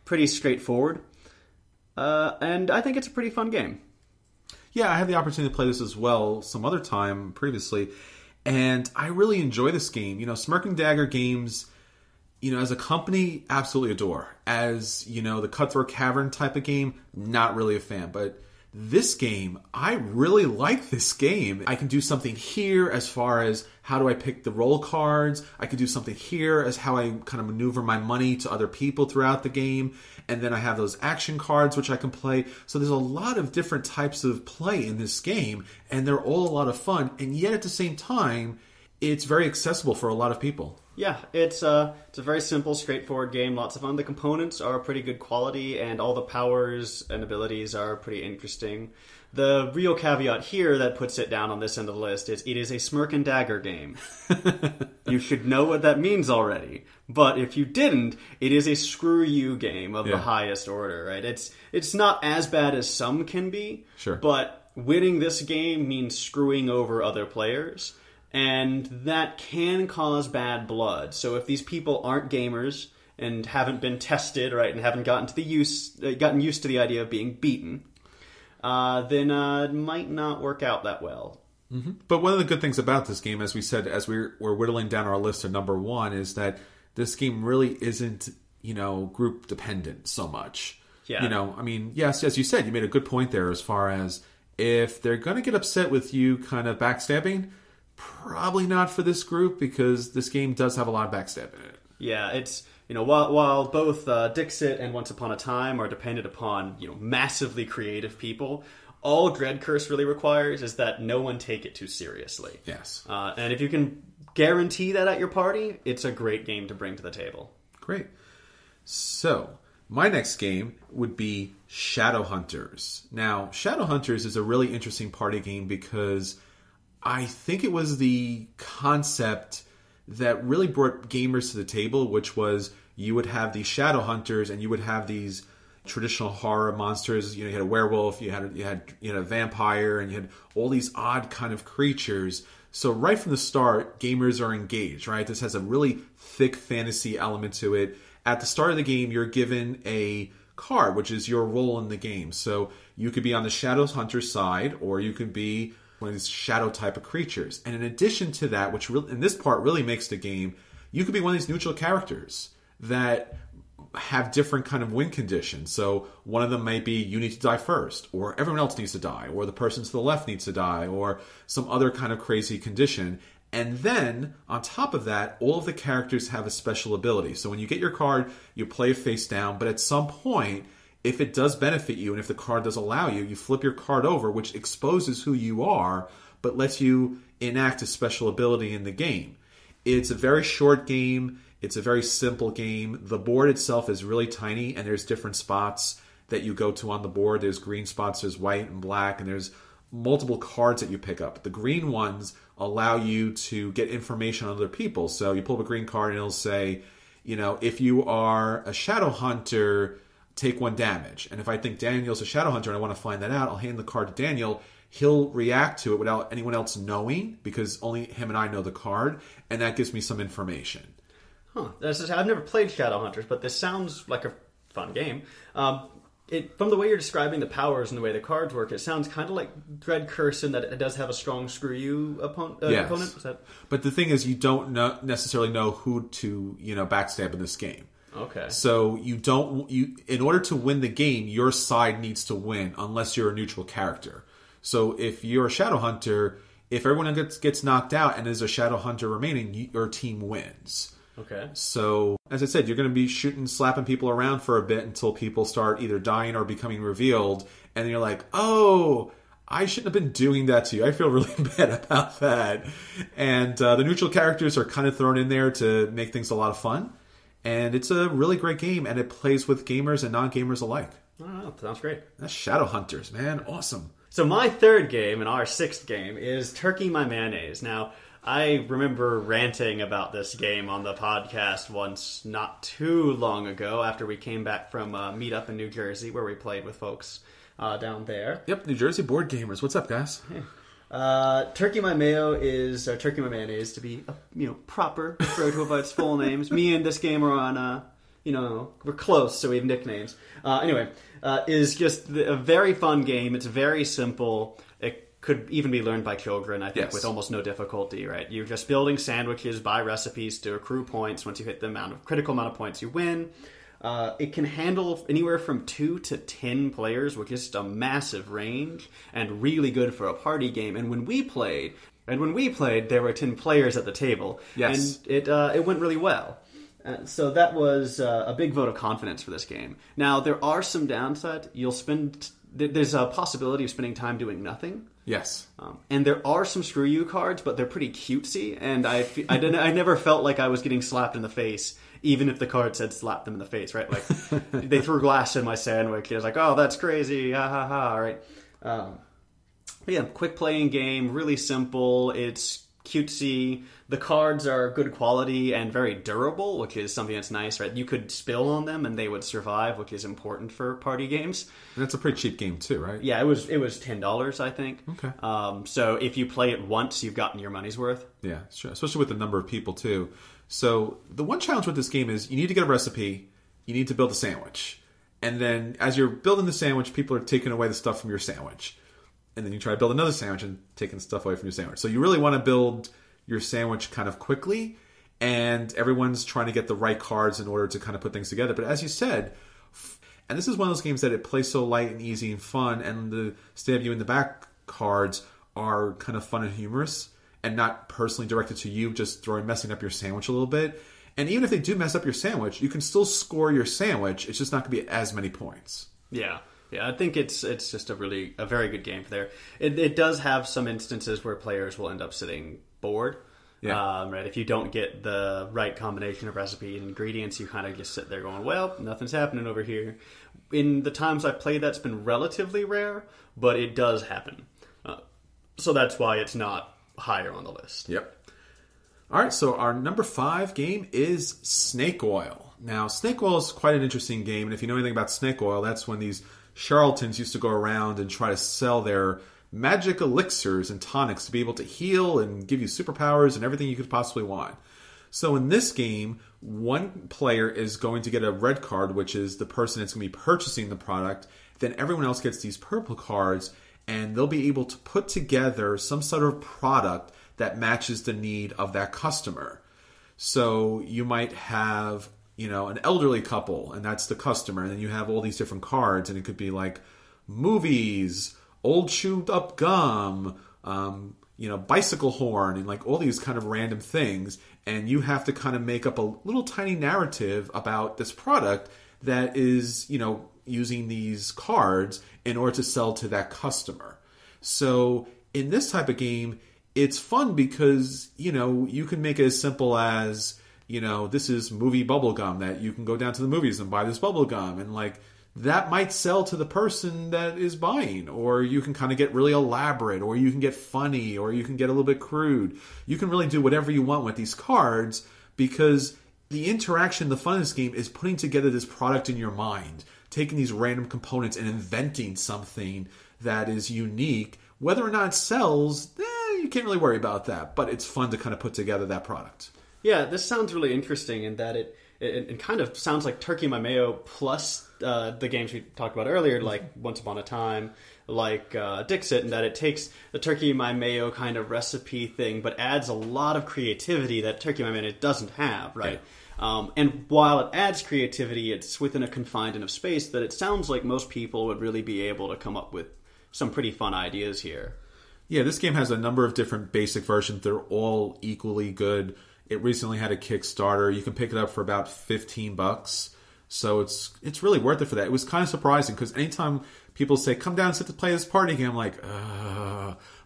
Pretty straightforward. And I think it's a pretty fun game. Yeah, I had the opportunity to play this as well some other time previously, and I really enjoy this game. Smirk and Dagger games, as a company, absolutely adore. As, the Cutthroat Cavern type of game, not really a fan. But this game, I really like this game. I can do something here as far as how do I pick the roll cards. I can do something here as how I kind of maneuver my money to other people throughout the game. And then I have those action cards which I can play. So there's a lot of different types of play in this game, and they're all a lot of fun. And yet at the same time, it's very accessible for a lot of people. Yeah, it's a very simple, straightforward game. Lots of fun. The components are pretty good quality, and all the powers and abilities are pretty interesting. The real caveat here that puts it down on this end of the list is it is a Smirk and Dagger game. You should know what that means already. But if you didn't, it is a screw you game of the highest order, right? It's not as bad as some can be, sure, but winning this game means screwing over other players. And that can cause bad blood. So if these people aren't gamers and haven't been tested, right, and haven't gotten used to the idea of being beaten, then it might not work out that well. Mm-hmm. But one of the good things about this game, as we said, as we're whittling down our list to number 1, is that this game really isn't, group dependent so much. Yeah. Yes, as you said, you made a good point there as far as if they're going to get upset with you kind of backstabbing, probably not for this group, because this game does have a lot of backstab in it. Yeah, it's, while both Dixit and Once Upon a Time are dependent upon, massively creative people, all Dread Curse really requires is that no one take it too seriously. Yes. And if you can guarantee that at your party, it's a great game to bring to the table. Great. So, my next game would be Shadowhunters. Now, Shadowhunters is a really interesting party game because I think it was the concept that really brought gamers to the table, which was you would have these Shadowhunters and you would have these, traditional horror monsters. You had a werewolf, you had a vampire, and you had all these odd kind of creatures. So right from the start, gamers are engaged, right? This has a really thick fantasy element to it. At the start of the game, you're given a card, which is your role in the game. So you could be on the Shadow Hunter side, or you could be one of these shadow type of creatures. And in addition to that, which in this part really makes the game, you could be one of these neutral characters that have different kind of win conditions. So one of them might be you need to die first, or everyone else needs to die, or the person to the left needs to die, or some other kind of crazy condition. And then, on top of that, all of the characters have a special ability. So when you get your card, you play it face down, but at some point, if it does benefit you, and if the card does allow you, you flip your card over, which exposes who you are, but lets you enact a special ability in the game. It's a very short game. It's a very simple game. The board itself is really tiny, and there's different spots that you go to on the board. There's green spots, there's white and black, and there's multiple cards that you pick up. The green ones allow you to get information on other people. So you pull up a green card, and it'll say, if you are a Shadow Hunter, take 1 damage. And if I think Daniel's a Shadow Hunter and I want to find that out, I'll hand the card to Daniel. He'll react to it without anyone else knowing, because only him and I know the card, and that gives me some information. Huh. I've never played Shadowhunters, but this sounds like a fun game. From the way you're describing the powers and the way the cards work, it sounds kind of like Dread Curse in that it does have a strong screw you opponent. But the thing is, you don't necessarily know who to backstab in this game. Okay. So in order to win the game, your side needs to win unless you're a neutral character. So if you're a Shadow Hunter, if everyone gets knocked out and there's a Shadow Hunter remaining, your team wins. Okay. So, as I said, you're going to be slapping people around for a bit until people start either dying or becoming revealed. And then you're like, oh, I shouldn't have been doing that to you. I feel really bad about that. And the neutral characters are kind of thrown in there to make things a lot of fun. And it's a really great game, and it plays with gamers and non-gamers alike. Oh, sounds great. That's Shadow Hunters, man. Awesome. So my third game, and our 6th game, is Turkey My Mayonnaise. Now, I remember ranting about this game on the podcast once not too long ago after we came back from a meetup in New Jersey where we played with folks down there. Yep, New Jersey board gamers. What's up, guys? Turkey My Mayonnaise to be proper, refer to it by its full names. Me and this game are on we're close, so we have nicknames. Is just a very fun game. It's very simple. It could even be learned by children, I think, with almost no difficulty, right? You're just building sandwiches by recipes to accrue points. Once you hit the critical amount of points, you win. It can handle anywhere from 2 to 10 players, which is just a massive range and really good for a party game. And when we played, there were 10 players at the table. Yes. And it went really well. So that was a big vote of confidence for this game. Now, there are some downsides. There's a possibility of spending time doing nothing. Yes. And there are some screw you cards, but they're pretty cutesy, and I never felt like I was getting slapped in the face, even if the card said slap them in the face, right? Like, they threw glass in my sandwich. I was like, oh, that's crazy, ha ha ha, right? Quick playing game, really simple. It's cutesy. The cards are good quality and very durable, which is something that's nice, right? You could spill on them and they would survive, which is important for party games. And that's a pretty cheap game too, right? Yeah, it was $10, I think. Okay. So if you play it once, you've gotten your money's worth. Yeah, sure. Especially with the number of people too. So the one challenge with this game is you need to get a recipe, you need to build a sandwich. And then as you're building the sandwich, people are taking away the stuff from your sandwich. And then you try to build another sandwich and taking stuff away from your sandwich. So you really want to build your sandwich kind of quickly, and everyone's trying to get the right cards in order to kind of put things together. But as you said, and this is one of those games that it plays so light and easy and fun, and the stab you in the back cards are kind of fun and humorous and not personally directed to you, just messing up your sandwich a little bit. And even if they do mess up your sandwich, you can still score your sandwich. It's just not going to be as many points. Yeah. Yeah, I think it's just a very good game there. It does have some instances where players will end up sitting bored. Yeah. Right. If you don't get the right combination of recipe and ingredients, you kind of just sit there going, well, nothing's happening over here. In the times I've played, that's been relatively rare, but it does happen. So that's why it's not higher on the list. Yep. All right, so our number 5 game is Snake Oil. Now, Snake Oil is quite an interesting game, and if you know anything about Snake Oil, that's when these charlatans used to go around and try to sell their magic elixirs and tonics to be able to heal and give you superpowers and everything you could possibly want. So in this game, one player is going to get a red card, which is the person that's going to be purchasing the product. Then everyone else gets these purple cards, and they'll be able to put together some sort of product that matches the need of that customer. So you might have, an elderly couple, and that's the customer, and then you have all these different cards, and it could be like movies, old chewed up gum, bicycle horn, and like all these kind of random things, and you have to kind of make up a little tiny narrative about this product that is, using these cards in order to sell to that customer. So in this type of game, it's fun because, you can make it as simple as, this is movie bubblegum that you can go down to the movies and buy this bubblegum, and like that might sell to the person that is buying, or you can kind of get really elaborate, or you can get funny, or you can get a little bit crude. You can really do whatever you want with these cards because the interaction, the fun of this game is putting together this product in your mind, taking these random components and inventing something that is unique. Whether or not it sells, you can't really worry about that, but it's fun to kind of put together that product. Yeah, this sounds really interesting in that it kind of sounds like Turkey My Mayo plus the games we talked about earlier, like Once Upon a Time, like Dixit, in that it takes the Turkey My Mayo kind of recipe thing, but adds a lot of creativity that Turkey My Mayo doesn't have, right? Yeah. And while it adds creativity, it's within a confined enough space that it sounds like most people would really be able to come up with some pretty fun ideas here. Yeah, this game has a number of different basic versions. They're all equally good. It recently had a Kickstarter. You can pick it up for about $15. So it's really worth it for that. It was kind of surprising because anytime people say, come down and sit to play this party game, I'm like,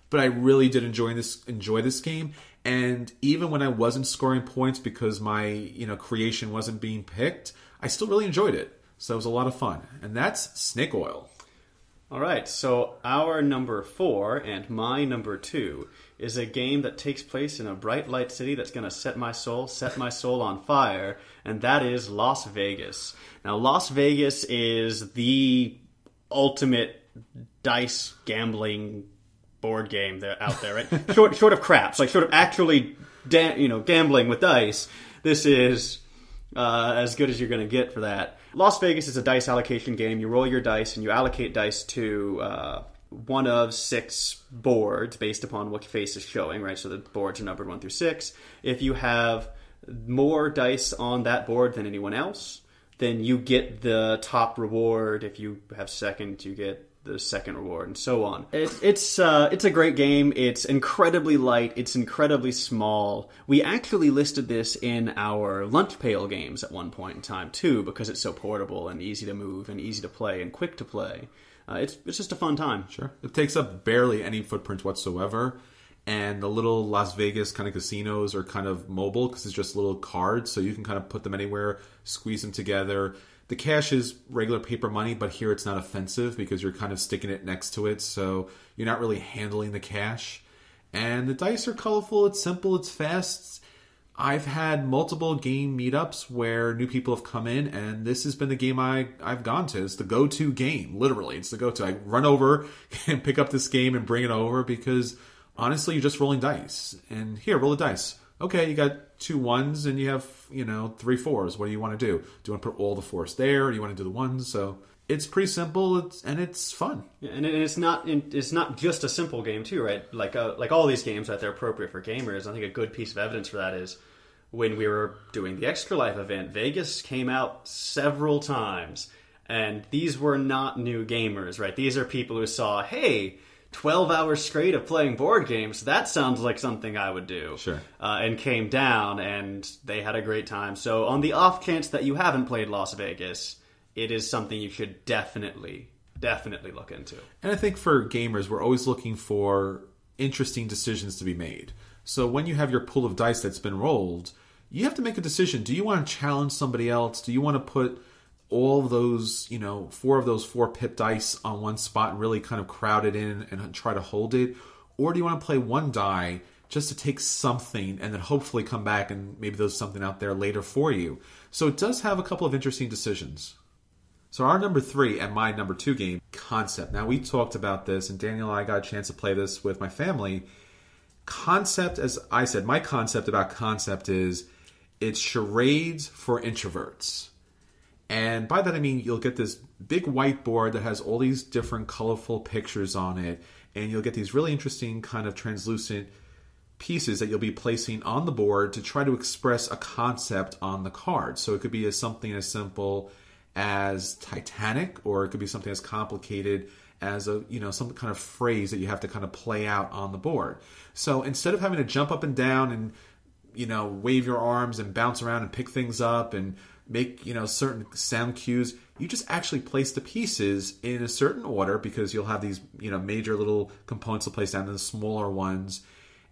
but I really did enjoy this game. And even when I wasn't scoring points because my creation wasn't being picked, I still really enjoyed it. So it was a lot of fun. And that's Snake Oil. All right, so our number 4 and my number 2 is a game that takes place in a bright light city that's going to set my soul on fire, and that is Las Vegas. Now, Las Vegas is the ultimate dice gambling board game out there, right? short of craps, like short of actually gambling with dice. This is as good as you're going to get for that. Las Vegas is a dice allocation game. You roll your dice and you allocate dice to one of 6 boards based upon what face is showing, right? So the boards are numbered 1 through 6. If you have more dice on that board than anyone else, then you get the top reward. If you have second, you get the second reward, and so on. It's a great game. It's incredibly light. It's incredibly small. We actually listed this in our lunch pail games at one point in time too, because it's so portable and easy to move and easy to play and quick to play. It's just a fun time. Sure. It takes up barely any footprint whatsoever, and the little Las Vegas kind of casinos are kind of mobile because it's just little cards, so you can kind of put them anywhere, squeeze them together. The cash is regular paper money, but here it's not offensive because you're kind of sticking it next to it, so you're not really handling the cash. And the dice are colorful, it's simple, it's fast. I've had multiple game meetups where new people have come in, and this has been the game I've gone to. It's the go-to game, literally. It's the go-to. I run over and pick up this game and bring it over because, honestly, you're just rolling dice. And here, roll the dice. Okay, you got 2 1s and you have, 3 4s. What do you want to do? Do you want to put all the 4s there? Or do you want to do the 1s? So it's pretty simple, and it's fun. Yeah, and it's not just a simple game too, right? Like all these games that they're appropriate for gamers. I think a good piece of evidence for that is when we were doing the Extra Life event, Vegas came out several times, and these were not new gamers, right? These are people who saw, hey, 12 hours straight of playing board games, that sounds like something I would do. Sure. And came down, and they had a great time. So on the off chance that you haven't played Las Vegas, it is something you should definitely look into. And I think for gamers, we're always looking for interesting decisions to be made. So when you have your pool of dice that's been rolled, you have to make a decision. Do you want to challenge somebody else? Do you want to put all of those, 4 of those 4 pip dice on one spot and really kind of crowd it in and try to hold it? Or do you want to play one die just to take something and then hopefully come back and maybe there's something out there later for you. So it does have a couple of interesting decisions. So our number 3 and my number 2 game, Concept. Now we talked about this, and Daniel and I got a chance to play this with my family. Concept, as I said, my concept about Concept is it's charades for introverts. And by that I mean you'll get this big whiteboard that has all these different colorful pictures on it, and you'll get these really interesting kind of translucent pieces that you'll be placing on the board to try to express a concept on the card. So it could be something as simple as Titanic, or it could be something as complicated as some kind of phrase that you have to kind of play out on the board. So instead of having to jump up and down and wave your arms and bounce around and pick things up and make certain sound cues, you just actually place the pieces in a certain order, because you'll have these major little components to place down to the smaller ones.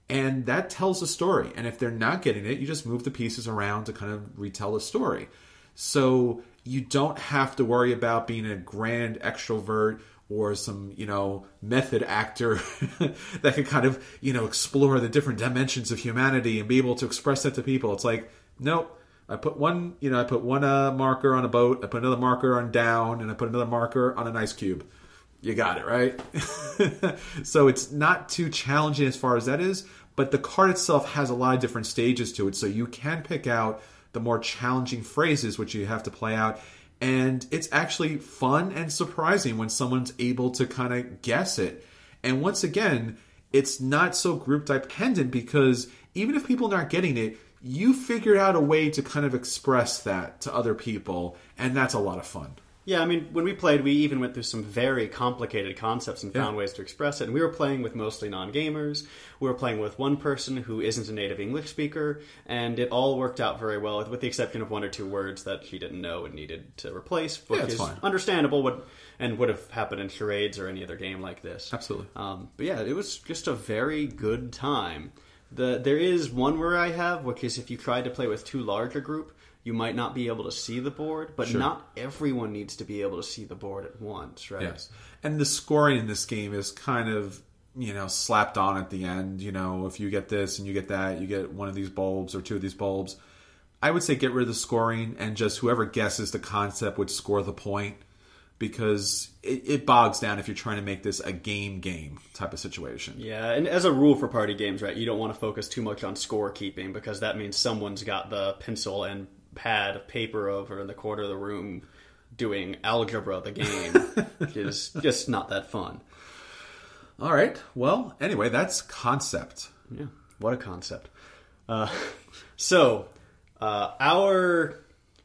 And that tells a story. And if they're not getting it, you just move the pieces around to kind of retell the story. So you don't have to worry about being a grand extrovert or some, method actor that can kind of, explore the different dimensions of humanity and be able to express that to people. It's like, nope. I put one marker on a boat, I put another marker on down, and I put another marker on an ice cube. You got it, right? So it's not too challenging as far as that is, but the card itself has a lot of different stages to it, so you can pick out the more challenging phrases which you have to play out, and it's actually fun and surprising when someone's able to kind of guess it. And once again, it's not so group dependent, because even if people aren't getting it, you figured out a way to kind of express that to other people, and that's a lot of fun. Yeah, I mean, when we played, we even went through some very complicated concepts and found ways to express it. And we were playing with mostly non-gamers. We were playing with one person who isn't a native English speaker, and it all worked out very well, with the exception of 1 or 2 words that he didn't know and needed to replace, which is fine. Understandable and would have happened in charades or any other game like this. Absolutely. But yeah, it was just a very good time. There is one worry I have, which is if you tried to play with too large a group, you might not be able to see the board, but not everyone needs to be able to see the board at once, right? Yes. And the scoring in this game is kind of, slapped on at the end. If you get this and you get that, you get one of these bulbs or 2 of these bulbs. I would say get rid of the scoring, and just whoever guesses the concept would score the point, because it bogs down if you're trying to make this a game type of situation. Yeah, and as a rule for party games, right, you don't want to focus too much on scorekeeping, because that means someone's got the pencil and pad of paper over in the corner of the room doing algebra, the game, which is just not that fun. All right. Well, anyway, that's Concept. Yeah, what a concept.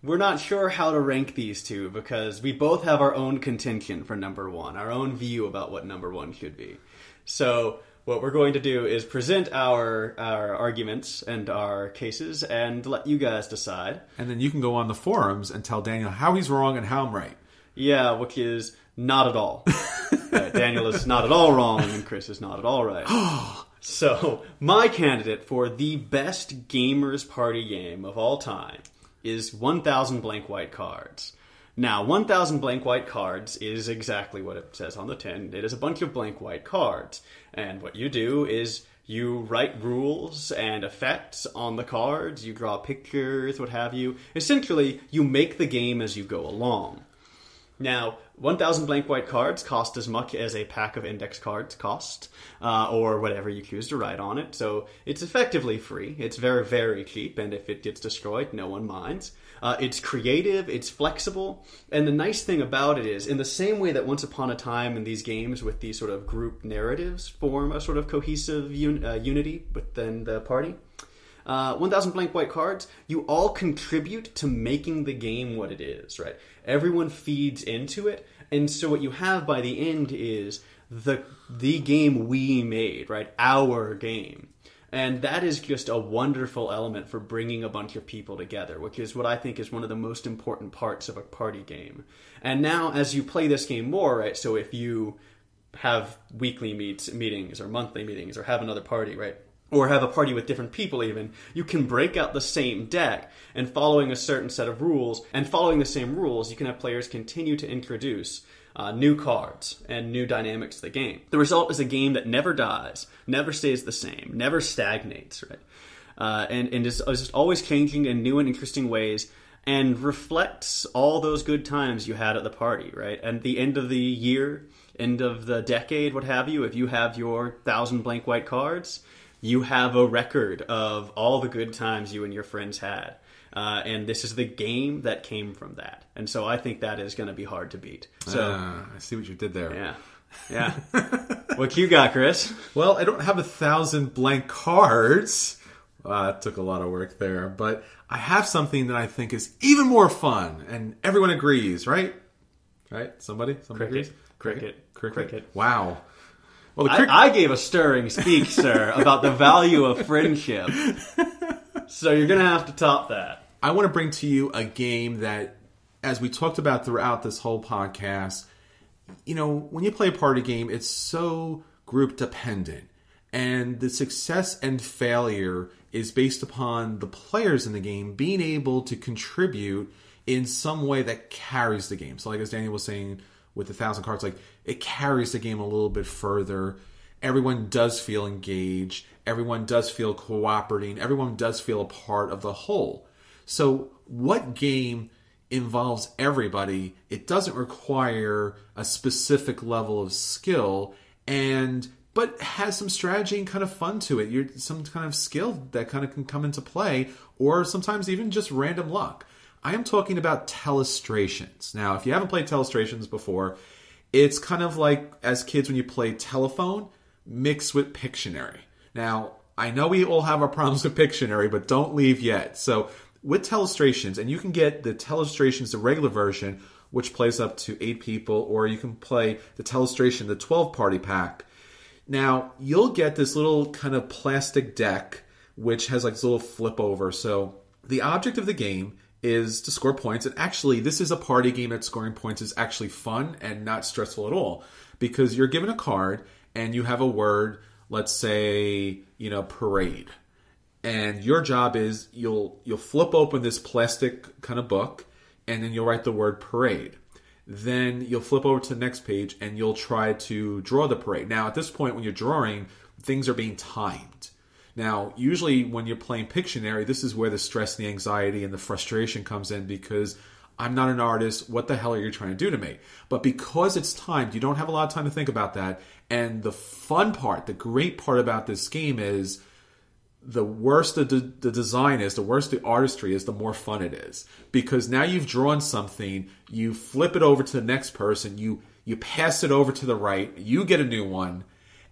We're not sure how to rank these two, because we both have our own contention for number 1, our own view about what number 1 should be. So what we're going to do is present our arguments and our cases and let you guys decide. And then you can go on the forums and tell Daniel how he's wrong and how I'm right. Yeah, which is not at all. Daniel is not at all wrong, and Chris is not at all right. So, my candidate for the best gamers party game of all time is 1,000 Blank White Cards. Now, 1,000 blank white cards is exactly what it says on the tin. It is a bunch of blank white cards. And what you do is you write rules and effects on the cards, you draw pictures, what have you. Essentially, you make the game as you go along. Now, 1,000 blank white cards cost as much as a pack of index cards cost, or whatever you choose to write on it. So it's effectively free. It's very, very cheap, and if it gets destroyed, no one minds. It's creative, it's flexible, and the nice thing about it is, in the same way that once upon a time in these games with these sort of group narratives form a sort of cohesive unity within the party, 1,000 blank white cards, you all contribute to making the game what it is, right? Everyone feeds into it, and so what you have by the end is the game we made, right? Our game. And that is just a wonderful element for bringing a bunch of people together, which is what I think is one of the most important parts of a party game. And now, as you play this game more, right, so if you have weekly meetings or monthly meetings or have another party, right, or have a party with different people even, you can break out the same deck, and following a certain set of rules, and following the same rules, you can have players continue to introduce new cards, and new dynamics to the game. The result is a game that never dies, never stays the same, never stagnates, right? And is just always changing in new and interesting ways, and reflects all those good times you had at the party, right? And the end of the year, end of the decade, what have you, if you have your 1,000 blank white cards, you have a record of all the good times you and your friends had. And this is the game that came from that. And so I think that is going to be hard to beat. So I see what you did there. Yeah. What you got, Chris? Well, I don't have 1,000 blank cards. It took a lot of work there. But I have something that I think is even more fun. And everyone agrees, right? Right? Somebody agrees? Cricket. Wow. Well, I gave a stirring speech, sir, about the value of friendship. So you're going to have to top that. I want to bring to you a game that, as we talked about throughout this whole podcast, when you play a party game, it's so group dependent. And the success and failure is based upon the players in the game being able to contribute in some way that carries the game. So like as Daniel was saying with the 1,000 cards, like it carries the game a little bit further. Everyone does feel engaged. Everyone does feel cooperating. Everyone does feel a part of the whole. So what game involves everybody? It doesn't require a specific level of skill, but has some strategy and kind of fun to it. Some kind of skill that kind of can come into play, or sometimes even just random luck. I am talking about Telestrations. Now, if you haven't played Telestrations before, it's kind of like as kids when you play telephone mixed with Pictionary. Now, I know we all have our problems with Pictionary, but don't leave yet. So with Telestrations, and you can get the Telestrations, the regular version, which plays up to 8 people, or you can play the Telestration, the 12-party pack. Now, you'll get this little kind of plastic deck, which has like this little flip over. So the object of the game is to score points. And actually, this is a party game that scoring points is actually fun and not stressful at all. Because you're given a card and you have a word, let's say, parade. And your job is you'll flip open this plastic kind of book and then you'll write the word parade. Then you'll flip over to the next page and you'll try to draw the parade. Now, at this point, when you're drawing, things are being timed. Now, usually when you're playing Pictionary, this is where the stress and the anxiety and the frustration comes in because I'm not an artist. What the hell are you trying to do to me? But because it's timed, you don't have a lot of time to think about that. And the fun part, the great part about this game is the worse the design is, the worse the artistry is, the more fun it is. Because now you've drawn something, you flip it over to the next person, you pass it over to the right, you get a new one,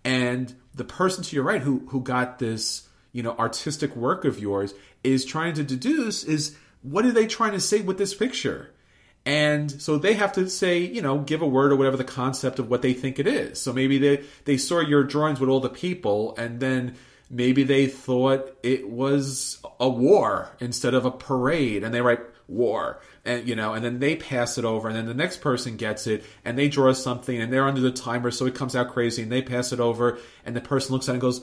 and the person to your right who got this, artistic work of yours is trying to deduce is what are they trying to say with this picture? And so they have to say, give a word or whatever the concept of what they think it is. So maybe they saw your drawings with all the people and then maybe they thought it was a war instead of a parade, and they write war, and and then they pass it over, and then the next person gets it, and they draw something, and they're under the timer, so it comes out crazy, and they pass it over, and the person looks at it and goes,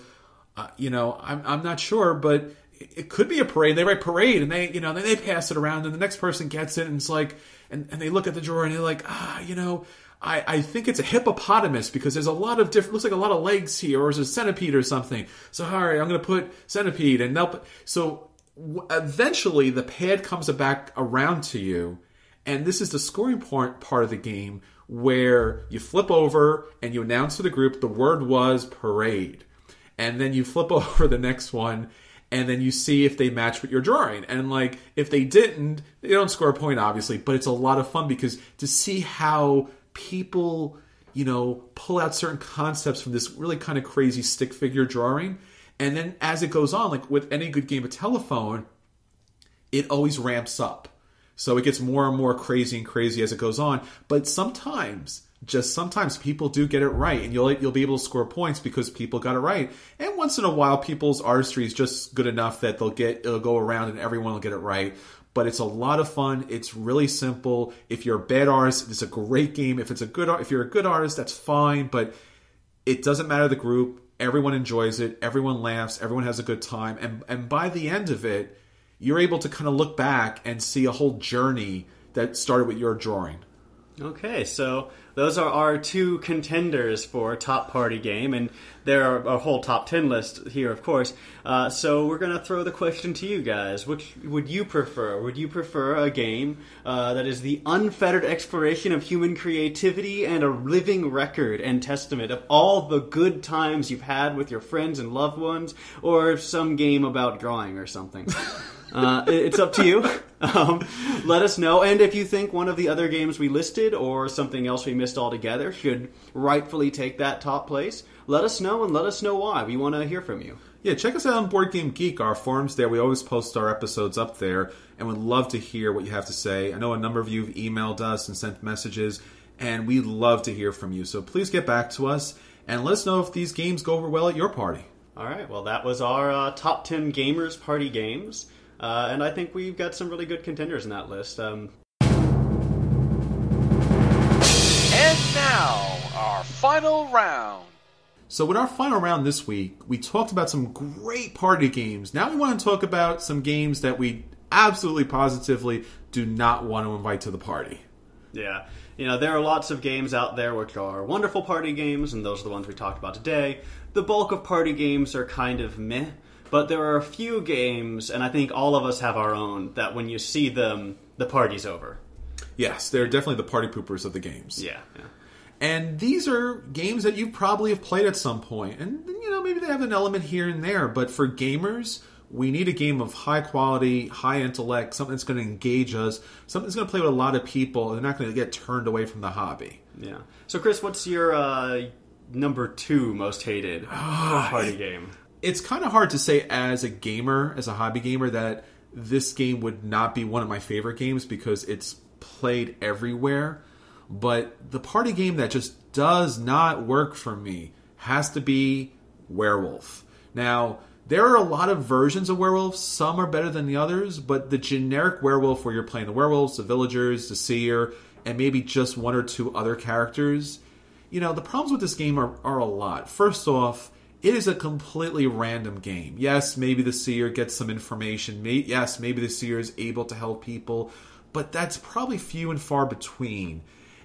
I'm not sure, but it could be a parade. They write parade, and they, then they pass it around, and the next person gets it, and it's like, and they look at the drawer, and they're like, I think it's a hippopotamus because there's a lot of different, looks like a lot of legs here, or is it a centipede or something? So, all right, I'm going to put centipede. And eventually the pad comes back around to you. And this is the scoring part of the game where you flip over and you announce to the group the word was parade. And then you flip over the next one and then you see if they match what you're drawing. And if they didn't, they don't score a point, obviously. But it's a lot of fun because to see how people, pull out certain concepts from this really kind of crazy stick figure drawing. And then as it goes on, like with any good game of telephone, it always ramps up. So it gets more and more crazy and crazy as it goes on. But sometimes people do get it right. And you'll be able to score points because people got it right. And once in a while, people's artistry is just good enough that it'll go around and everyone will get it right. But it's a lot of fun. It's really simple. If you're a bad artist, it's a great game. If you're a good artist, that's fine. But it doesn't matter the group. Everyone enjoys it. Everyone laughs. Everyone has a good time. And by the end of it, you're able to kind of look back and see a whole journey that started with your drawing. Okay, so those are our two contenders for top party game, and there are a whole top 10 list here, of course. So we're going to throw the question to you guys. Which would you prefer? Would you prefer a game that is the unfettered exploration of human creativity and a living record and testament of all the good times you've had with your friends and loved ones, or some game about drawing or something? It's up to you. Let us know. And if you think one of the other games we listed or something else we missed altogether should rightfully take that top place, let us know and let us know why. We want to hear from you. Yeah, check us out on Board Game Geek, our forums there. We always post our episodes up there, and would love to hear what you have to say. I know a number of you have emailed us and sent messages, and we'd love to hear from you. So please get back to us, and let us know if these games go over well at your party. All right, well, that was our top 10 Gamers Party games. And I think we've got some really good contenders in that list. And now, our final round. So with our final round this week, we talked about some great party games. Now we want to talk about some games that we absolutely positively do not want to invite to the party. Yeah. You know, there are lots of games out there which are wonderful party games, and those are the ones we talked about today. The bulk of party games are kind of meh. But there are a few games, and I think all of us have our own, that when you see them, the party's over. Yes, they're definitely the party poopers of the games. Yeah. And these are games that you probably have played at some point. And, you know, maybe they have an element here and there. But for gamers, we need a game of high quality, high intellect, something that's going to engage us, something that's going to play with a lot of people, and they're not going to get turned away from the hobby. Yeah. So, Chris, what's your number 2 most hated party game? It's kind of hard to say as a gamer, as a hobby gamer, that this game would not be one of my favorite games because it's played everywhere. But the party game that just does not work for me has to be Werewolf. Now, there are a lot of versions of Werewolf. Some are better than the others, but the generic Werewolf where you're playing the werewolves, the villagers, the seer, and maybe just one or two other characters, you know, the problems with this game are a lot. First off, it is a completely random game. Yes, maybe the seer gets some information. Yes, maybe the seer is able to help people. But that's probably few and far between.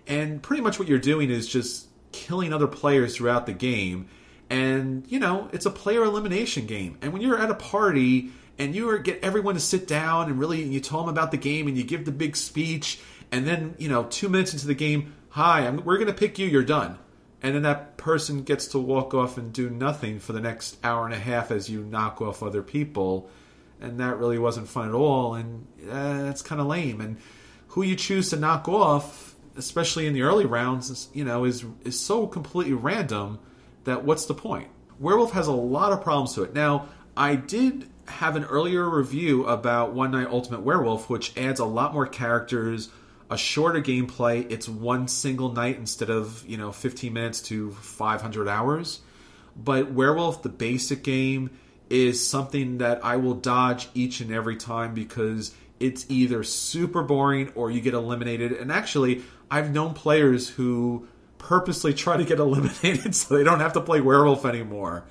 And pretty much what you're doing is just killing other players throughout the game. And, you know, it's a player elimination game. And when you're at a party and you get everyone to sit down and really you tell them about the game and you give the big speech. And then, you know, 2 minutes into the game, hi, we're going to pick you, you're done. And then that person gets to walk off and do nothing for the next hour and a half as you knock off other people. And that really wasn't fun at all. And that's kind of lame. And who you choose to knock off, especially in the early rounds, is so completely random that what's the point? Werewolf has a lot of problems to it. Now, I did have an earlier review about One Night Ultimate Werewolf, which adds a lot more characters, a shorter gameplay. It's one single night instead of, 15 minutes to 500 hours. But Werewolf, the basic game, is something that I will dodge each and every time because it's either super boring or you get eliminated. And actually, I've known players who purposely try to get eliminated so they don't have to play Werewolf anymore.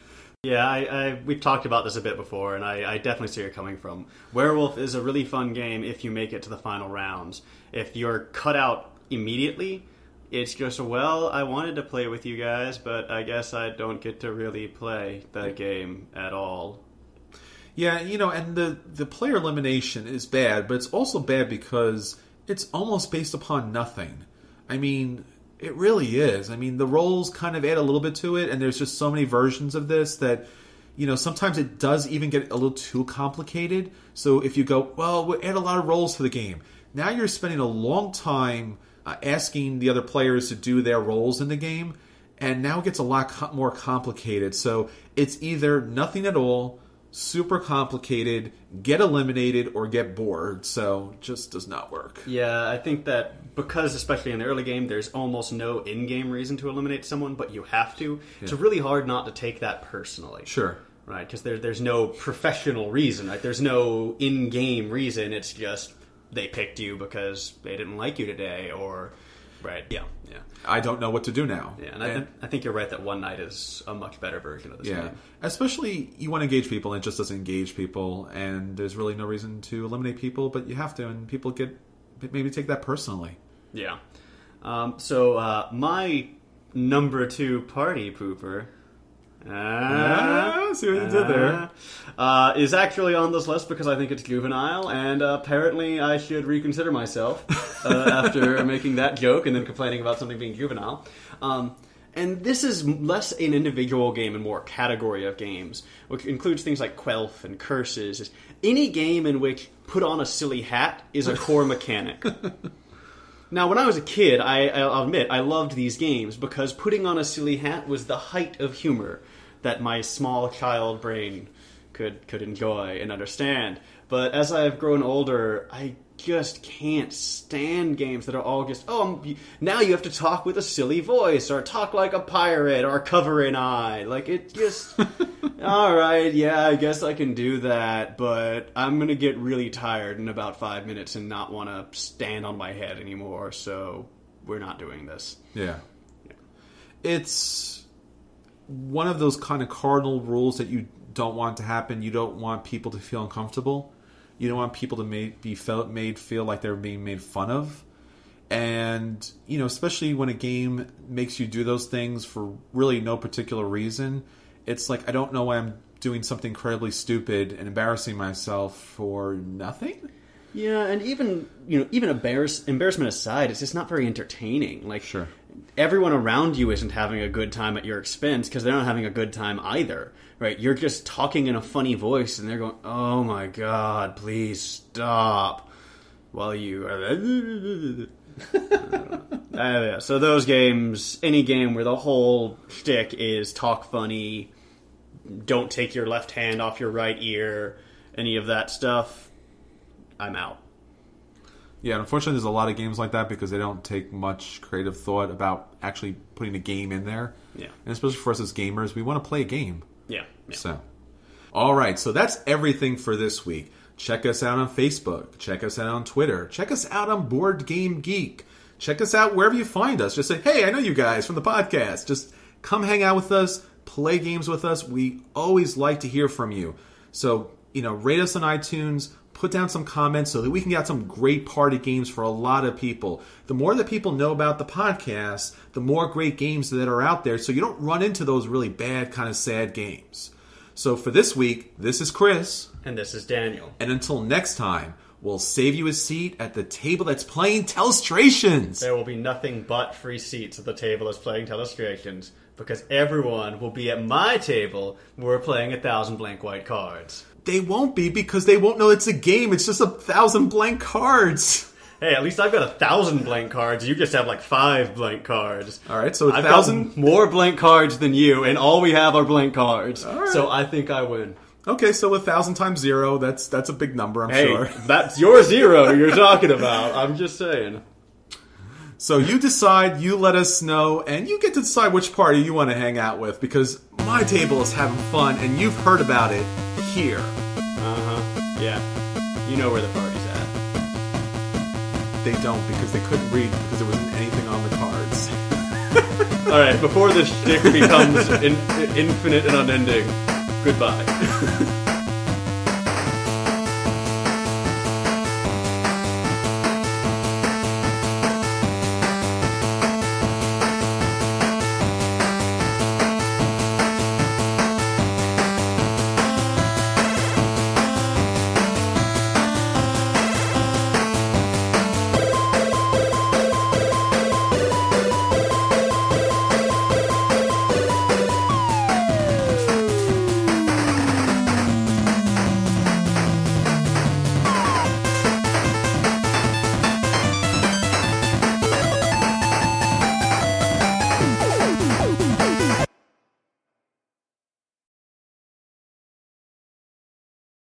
Yeah, we've talked about this a bit before, and I definitely see where you're coming from. Werewolf is a really fun game if you make it to the final rounds. If you're cut out immediately, it's just, well, I wanted to play with you guys, but I guess I don't get to really play the game at all. Yeah, and the player elimination is bad, but it's also bad because it's almost based upon nothing. I mean, it really is. I mean, the roles kind of add a little bit to it, and there's just so many versions of this that, sometimes it does even get a little too complicated. So if you go, well, we'll add a lot of roles to the game. Now you're spending a long time asking the other players to do their roles in the game, and now it gets a lot more complicated. So it's either nothing at all, super complicated, get eliminated, or get bored. So it just does not work. Yeah, I think that because, especially in the early game, there's almost no in-game reason to eliminate someone, but you have to. Yeah. It's really hard not to take that personally. Sure. Right, because there's no professional reason, right? There's no in-game reason. It's just they picked you because they didn't like you today, or... Right, yeah. I don't know what to do now. Yeah, and I think you're right that One Night is a much better version of this game. Especially, you want to engage people, and it just doesn't engage people, and there's really no reason to eliminate people, but you have to, and people maybe take that personally. Yeah. My number 2 party pooper... see what you did there. Is actually on this list because I think it's juvenile, and apparently I should reconsider myself after making that joke and then complaining about something being juvenile. And this is less an individual game and more a category of games, which includes things like Quelf and Curses. Any game in which put on a silly hat is a core mechanic. Now, when I was a kid, I'll admit, I loved these games because putting on a silly hat was the height of humor that my small child brain could enjoy and understand. But as I've grown older, I just can't stand games that are all just, now you have to talk with a silly voice, or talk like a pirate, or cover an eye. Like, it just... Alright, yeah, I guess I can do that, but I'm gonna get really tired in about 5 minutes and not want to stand on my head anymore, so we're not doing this. Yeah. It's one of those kind of cardinal rules that you don't want to happen. You don't want people to feel uncomfortable. You don't want people to made feel like they're being made fun of. And, especially when a game makes you do those things for really no particular reason, it's like, I don't know why I'm doing something incredibly stupid and embarrassing myself for nothing. Yeah, and even embarrassment aside, it's just not very entertaining. Like, sure. Everyone around you isn't having a good time at your expense because they're not having a good time either, right? You're just talking in a funny voice and they're going, oh my god, please stop, while you are... So those games, any game where the whole shtick is talk funny, don't take your left hand off your right ear, any of that stuff, I'm out. Yeah, unfortunately there's a lot of games like that because they don't take much creative thought about actually putting a game in there. Yeah. And especially for us as gamers, we want to play a game. Yeah. So, alright, so that's everything for this week. Check us out on Facebook. Check us out on Twitter. Check us out on Board Game Geek. Check us out wherever you find us. Just say, hey, I know you guys from the podcast. Just come hang out with us. Play games with us. We always like to hear from you. So, rate us on iTunes. Put down some comments so that we can get some great party games for a lot of people. The more that people know about the podcast, the more great games that are out there, so you don't run into those really bad, kind of sad games. So for this week, this is Chris. And this is Daniel. And until next time, we'll save you a seat at the table that's playing Telestrations. There will be nothing but free seats at the table that's playing Telestrations, because everyone will be at my table where we're playing 1,000 blank white cards. They won't be, because they won't know it's a game. It's just 1,000 blank cards. Hey, at least I've got 1,000 blank cards. You just have like 5 blank cards. All right, so 1,000... I've got more blank cards than you, and all we have are blank cards. All right. So I think I win. Okay, so 1,000 times 0, that's a big number, I'm sure. That's your 0 you're talking about. I'm just saying. So you decide, you let us know, and you get to decide which party you want to hang out with, because my table is having fun, and you've heard about it here. Yeah. You know where the party's at. They don't, because they couldn't read, because there wasn't anything on the cards. Alright, before this shtick becomes infinite and unending, goodbye.